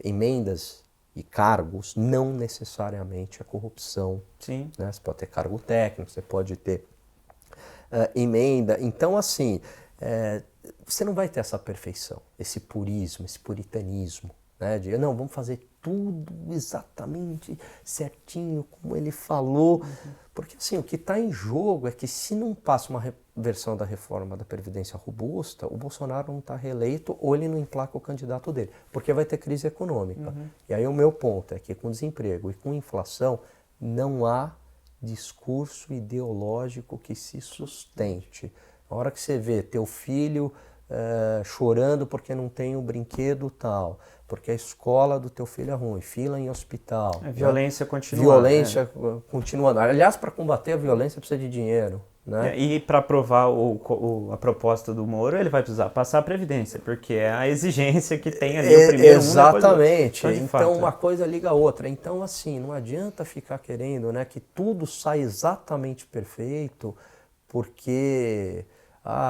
Emendas e cargos, não necessariamente a corrupção. Sim. Né? Você pode ter cargo técnico, você pode ter emenda. Então, assim, você não vai ter essa perfeição, esse purismo, esse puritanismo, né? De, não, vamos fazer tudo exatamente certinho, como ele falou. Porque, assim, o que está em jogo é que se não passa uma versão da reforma da Previdência robusta, o Bolsonaro não está reeleito ou ele não emplaca o candidato dele, porque vai ter crise econômica. E aí o meu ponto é que com desemprego e com inflação não há discurso ideológico que se sustente. Na hora que você vê teu filho chorando porque não tem um brinquedo tal, porque a escola do teu filho é ruim, fila em hospital. A violência continua. Violência continuando. Aliás, para combater a violência precisa de dinheiro. Né? E para aprovar a proposta do Moro, ele vai precisar passar a Previdência, porque é a exigência que tem ali o primeiro. Exatamente. Então, uma coisa liga a outra. Então, assim, não adianta ficar querendo, né, que tudo saia exatamente perfeito, porque,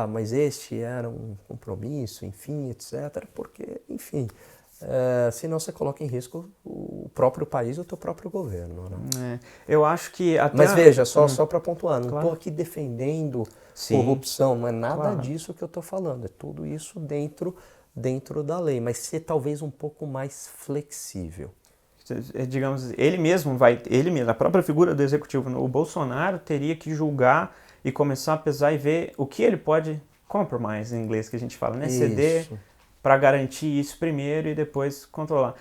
mas este era um compromisso, enfim, etc. Porque, enfim, senão você coloca em risco o próprio país e o teu próprio governo. Né? Eu acho que até... Mas veja, só para pontuar, não estou Claro. aqui defendendo corrupção, não é nada disso que eu estou falando, é tudo isso dentro da lei, mas ser talvez um pouco mais flexível. Digamos, ele mesmo, a própria figura do executivo, o Bolsonaro teria que julgar e começar a pesar e ver o que ele pode compromise, em inglês que a gente fala, né? Ceder para garantir isso primeiro e depois controlar.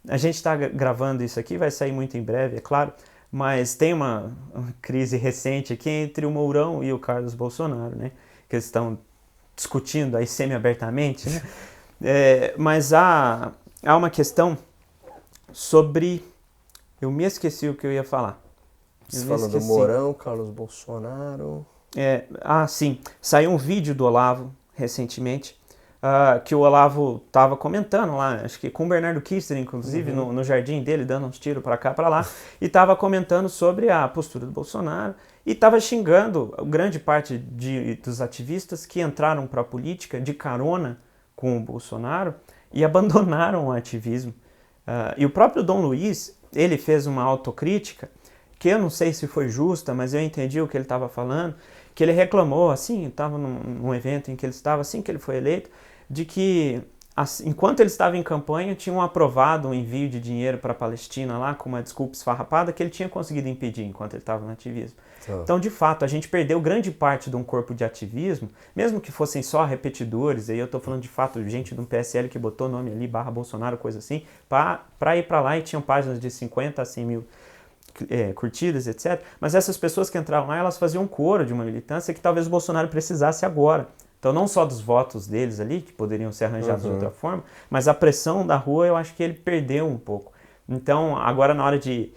A gente está gravando isso aqui, vai sair muito em breve, é claro, mas tem uma crise recente aqui entre o Mourão e o Carlos Bolsonaro, né? Que eles estão discutindo aí semi-abertamente, né? Mas há uma questão sobre... Eu me esqueci o que eu ia falar. Você falou do Mourão, Carlos Bolsonaro... sim. Saiu um vídeo do Olavo recentemente, que o Olavo estava comentando lá, acho que com o Bernardo Kister, inclusive, no jardim dele, dando uns tiros para cá, para lá, e estava comentando sobre a postura do Bolsonaro e estava xingando grande parte dos ativistas que entraram para a política de carona com o Bolsonaro e abandonaram o ativismo. E o próprio Dom Luiz, ele fez uma autocrítica, que eu não sei se foi justa, mas eu entendi o que ele estava falando, que ele reclamou, assim, estava num evento em que ele estava, assim que ele foi eleito, de que enquanto ele estava em campanha, tinham aprovado um envio de dinheiro para a Palestina lá, com uma desculpa esfarrapada, que ele tinha conseguido impedir enquanto ele estava no ativismo. Então, de fato, a gente perdeu grande parte de um corpo de ativismo, mesmo que fossem só repetidores, aí eu estou falando de fato, gente do PSL que botou nome ali, /Bolsonaro, coisa assim, para ir para lá e tinham páginas de 50 a 100 mil curtidas, etc. Mas essas pessoas que entravam lá, elas faziam coro de uma militância que talvez o Bolsonaro precisasse agora. Então, não só dos votos deles ali, que poderiam ser arranjados de outra forma, mas a pressão da rua, eu acho que ele perdeu um pouco. Então, agora na hora de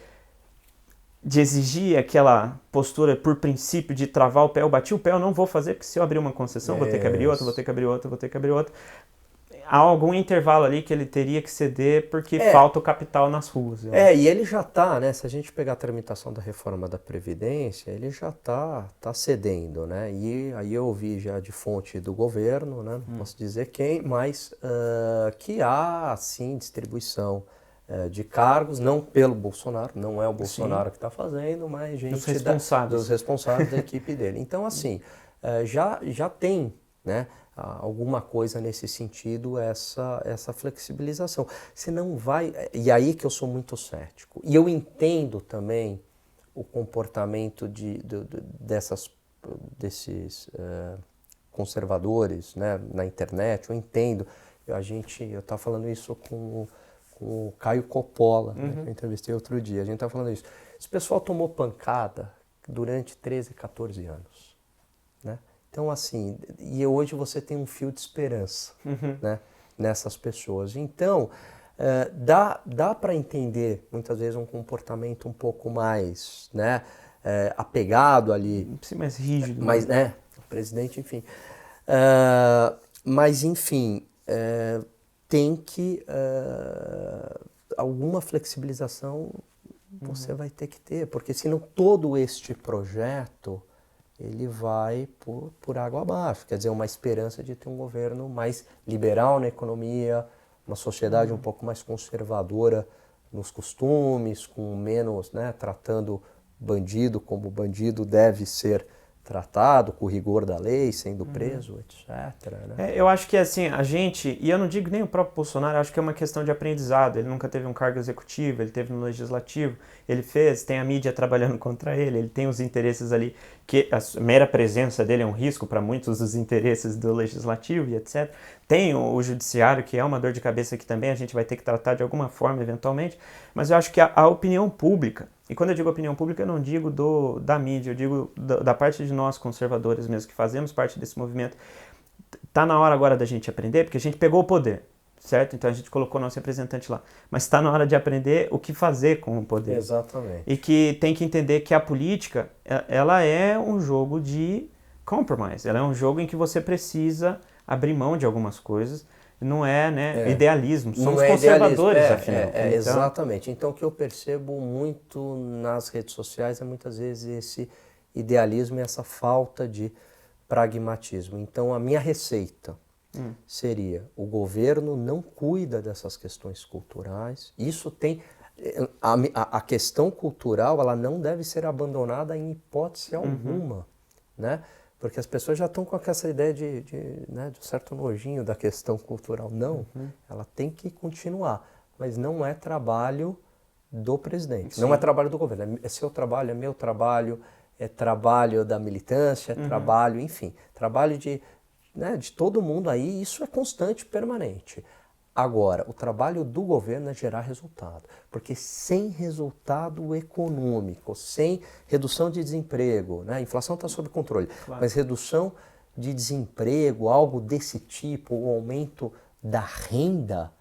exigir aquela postura por princípio de travar o pé, eu bati o pé, eu não vou fazer, porque se eu abrir uma concessão, vou ter que abrir outra, vou ter que abrir outra, vou ter que abrir outra. Há algum intervalo ali que ele teria que ceder porque falta o capital nas ruas. E ele já está, né? Se a gente pegar a tramitação da reforma da Previdência, ele já está cedendo, né? E aí eu ouvi já de fonte do governo, né? Não posso dizer quem, mas que há, sim, distribuição de cargos, não pelo Bolsonaro, não é o Bolsonaro que está fazendo, mas gente dos responsáveis da equipe dele. Então, assim, já tem, né? Alguma coisa nesse sentido, essa flexibilização. Você não vai... E aí que eu sou muito cético. E eu entendo também o comportamento desses conservadores, né, na internet. Eu entendo. Eu estava falando isso com o Caio Coppola, né, que eu entrevistei outro dia. A gente estava falando isso. Esse pessoal tomou pancada durante 13, 14 anos, né? Então, assim, e hoje você tem um fio de esperança, né, nessas pessoas. Então, dá para entender, muitas vezes, um comportamento um pouco mais, né, apegado ali. Mais rígido. Mas, né, o presidente, enfim. Mas, enfim, tem que... alguma flexibilização você vai ter que ter, porque senão todo este projeto... ele vai por água abaixo. Quer dizer, uma esperança de ter um governo mais liberal na economia, uma sociedade um pouco mais conservadora nos costumes, com menos, né, tratando bandido como bandido deve ser tratado, com o rigor da lei, sendo preso, etc. Né? Eu acho que assim, a gente, e eu não digo nem o próprio Bolsonaro, eu acho que é uma questão de aprendizado. Ele nunca teve um cargo executivo, ele teve no legislativo, tem a mídia trabalhando contra ele tem os interesses ali, que a mera presença dele é um risco para muitos dos interesses do legislativo e etc. Tem o judiciário, que é uma dor de cabeça que também a gente vai ter que tratar de alguma forma eventualmente, mas eu acho que a opinião pública, e quando eu digo opinião pública, eu não digo da mídia, eu digo da parte de nós conservadores mesmo, que fazemos parte desse movimento. Tá na hora agora da gente aprender, porque a gente pegou o poder, certo? Então a gente colocou nosso representante lá. Mas está na hora de aprender o que fazer com o poder. Exatamente. E que tem que entender que a política, ela é um jogo de compromise. Ela é um jogo em que você precisa abrir mão de algumas coisas. Não é, né, idealismo. Somos conservadores, afinal. Então... Exatamente. Então o que eu percebo muito nas redes sociais é muitas vezes esse idealismo e essa falta de pragmatismo. Então a minha receita seria: o governo não cuida dessas questões culturais. Isso tem... A questão cultural, ela não deve ser abandonada em hipótese alguma, né? Porque as pessoas já estão com essa ideia de um certo nojinho da questão cultural. Não, ela tem que continuar, mas não é trabalho do presidente, não é trabalho do governo. É seu trabalho, é meu trabalho, é trabalho da militância, é trabalho, enfim, trabalho de todo mundo aí. Isso é constante, permanente. Agora, o trabalho do governo é gerar resultado, porque sem resultado econômico, sem redução de desemprego, né? A inflação está sob controle, mas redução de desemprego, algo desse tipo, o aumento da renda,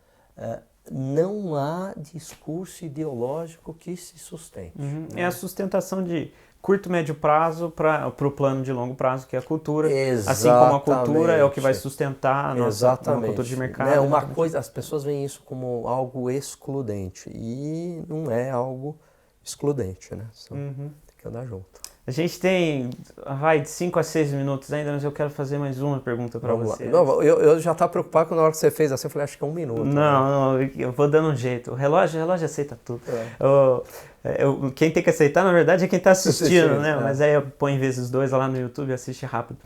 não há discurso ideológico que se sustente. Né? É a sustentação de curto, médio prazo para o plano de longo prazo, que é a cultura. Exatamente. Assim como a cultura é o que vai sustentar a nossa cultura de mercado. É uma coisa, as pessoas veem isso como algo excludente, e não é algo excludente, né? Tem que andar junto. A gente tem, de 5 a 6 minutos ainda, mas eu quero fazer mais uma pergunta para você. Não, eu já estava preocupado quando na hora que você fez assim, eu falei, acho que é 1 minuto. Não, eu vou dando um jeito. O relógio aceita tudo. Quem tem que aceitar, na verdade, é quem está assistindo, né? Mas aí põe vezes 2 lá no YouTube e assiste rápido.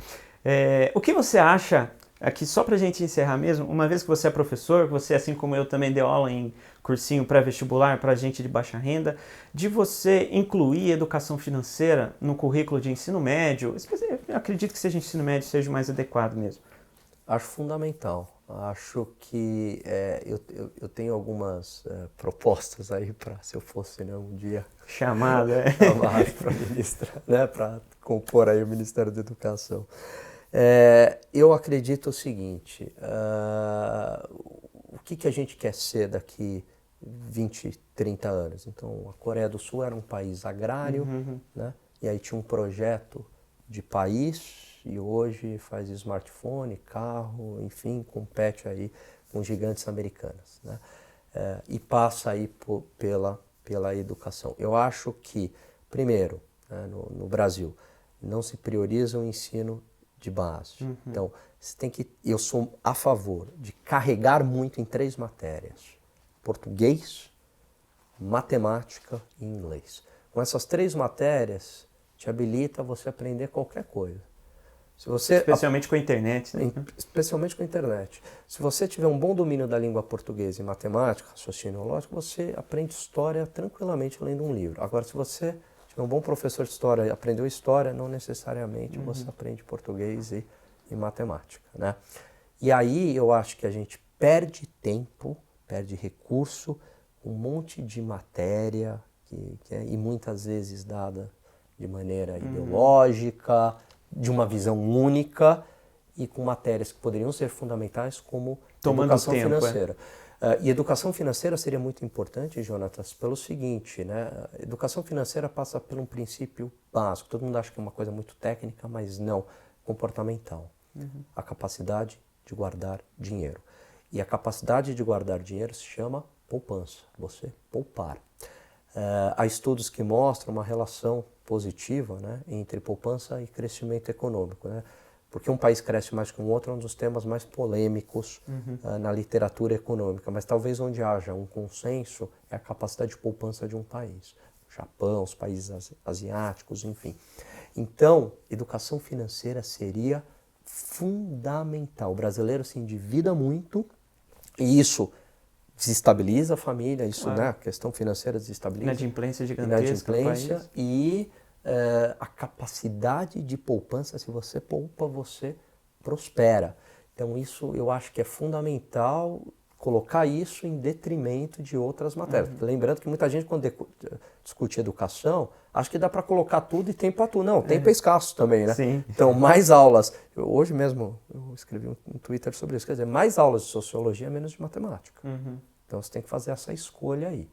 O que você acha, aqui só pra gente encerrar mesmo, uma vez que você é professor, você, assim como eu, também deu aula em cursinho pré-vestibular para gente de baixa renda, de você incluir educação financeira no currículo de ensino médio? Eu acredito que seja ensino médio, seja o mais adequado mesmo. Acho fundamental. Acho que eu tenho algumas propostas aí para, se eu fosse um dia chamado para ministrar, né, para compor aí o Ministério da Educação. Eu acredito o seguinte, o que a gente quer ser daqui 20, 30 anos? Então, a Coreia do Sul era um país agrário, né, e aí tinha um projeto de país, e hoje faz smartphone, carro, enfim, compete aí com gigantes americanas, né? E passa aí pela educação. Eu acho que, primeiro, né, no Brasil, não se prioriza o ensino de base. Então, eu sou a favor de carregar muito em 3 matérias: português, matemática e inglês. Com essas 3 matérias, te habilita a você aprender qualquer coisa. Especialmente com a internet. Né? Especialmente com a internet. Se você tiver um bom domínio da língua portuguesa e matemática, raciocínio lógico, você aprende história tranquilamente lendo um livro. Agora, se você tiver um bom professor de história e aprendeu história, não necessariamente você aprende português e matemática, né? E aí eu acho que a gente perde tempo, perde recurso, um monte de matéria e muitas vezes dada de maneira ideológica, de uma visão única e com matérias que poderiam ser fundamentais como educação financeira. E educação financeira seria muito importante, Jonatas, pelo seguinte, né? Educação financeira passa por um princípio básico. Todo mundo acha que é uma coisa muito técnica, mas não, comportamental. A capacidade de guardar dinheiro. E a capacidade de guardar dinheiro se chama poupança, você poupar. Há estudos que mostram uma relação positiva, né, entre poupança e crescimento econômico, né? Porque um país cresce mais que um outro é um dos temas mais polêmicos na literatura econômica, mas talvez onde haja um consenso é a capacidade de poupança de um país. O Japão, os países asiáticos, enfim. Então, educação financeira seria fundamental. O brasileiro se endivida muito e isso desestabiliza a família, isso, né, a questão financeira desestabiliza. Inadimplência gigantesca no país. E a capacidade de poupança, se você poupa, você prospera. Então isso eu acho que é fundamental colocar isso em detrimento de outras matérias. Lembrando que muita gente quando discute educação, acha que dá para colocar tudo e tem para tudo. Não, tempo é escasso também, né? Sim. Então mais aulas. Hoje mesmo eu escrevi um Twitter sobre isso, quer dizer, mais aulas de sociologia, menos de matemática. Então você tem que fazer essa escolha aí.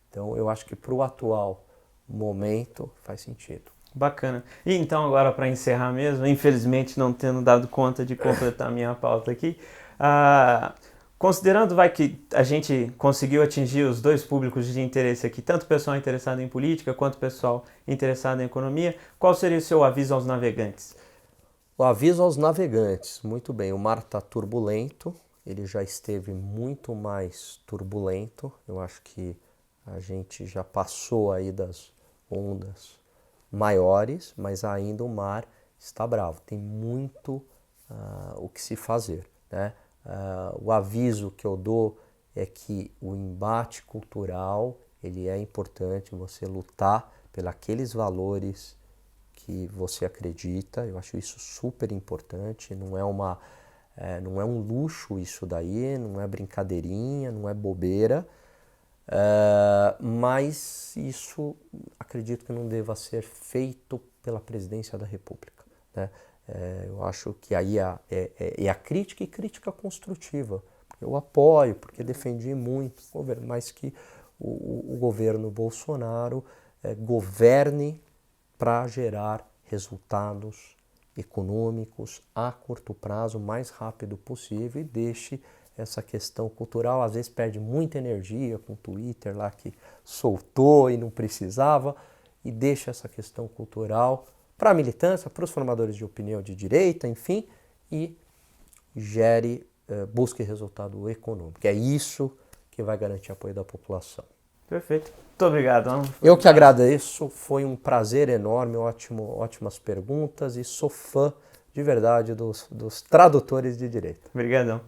Então eu acho que para o atual momento faz sentido. Bacana. E então agora para encerrar mesmo, infelizmente não tendo dado conta de completar a minha pauta aqui, considerando que a gente conseguiu atingir os 2 públicos de interesse aqui, tanto o pessoal interessado em política quanto o pessoal interessado em economia, qual seria o seu aviso aos navegantes? O aviso aos navegantes, muito bem, o mar está turbulento, ele já esteve muito mais turbulento, eu acho que a gente já passou aí das ondas maiores, mas ainda o mar está bravo, tem muito o que se fazer, né? O aviso que eu dou é que o embate cultural, ele é importante, você lutar pelos aqueles valores que você acredita, eu acho isso super importante, não é um luxo isso daí, não é brincadeirinha, não é bobeira, mas isso acredito que não deva ser feito pela presidência da República, né? Eu acho que aí é a crítica e crítica construtiva. Eu apoio, porque defendi muito o governo, mas que o governo Bolsonaro governe para gerar resultados econômicos a curto prazo, o mais rápido possível e deixe essa questão cultural, às vezes perde muita energia com o Twitter lá que soltou e não precisava, e deixe essa questão cultural para a militância, para os formadores de opinião de direita, enfim, e busque resultado econômico. É isso que vai garantir apoio da população. Perfeito. Muito obrigado. Eu que agradeço, foi um prazer enorme, ótimas perguntas e sou fã de verdade dos tradutores de direito. Obrigadão.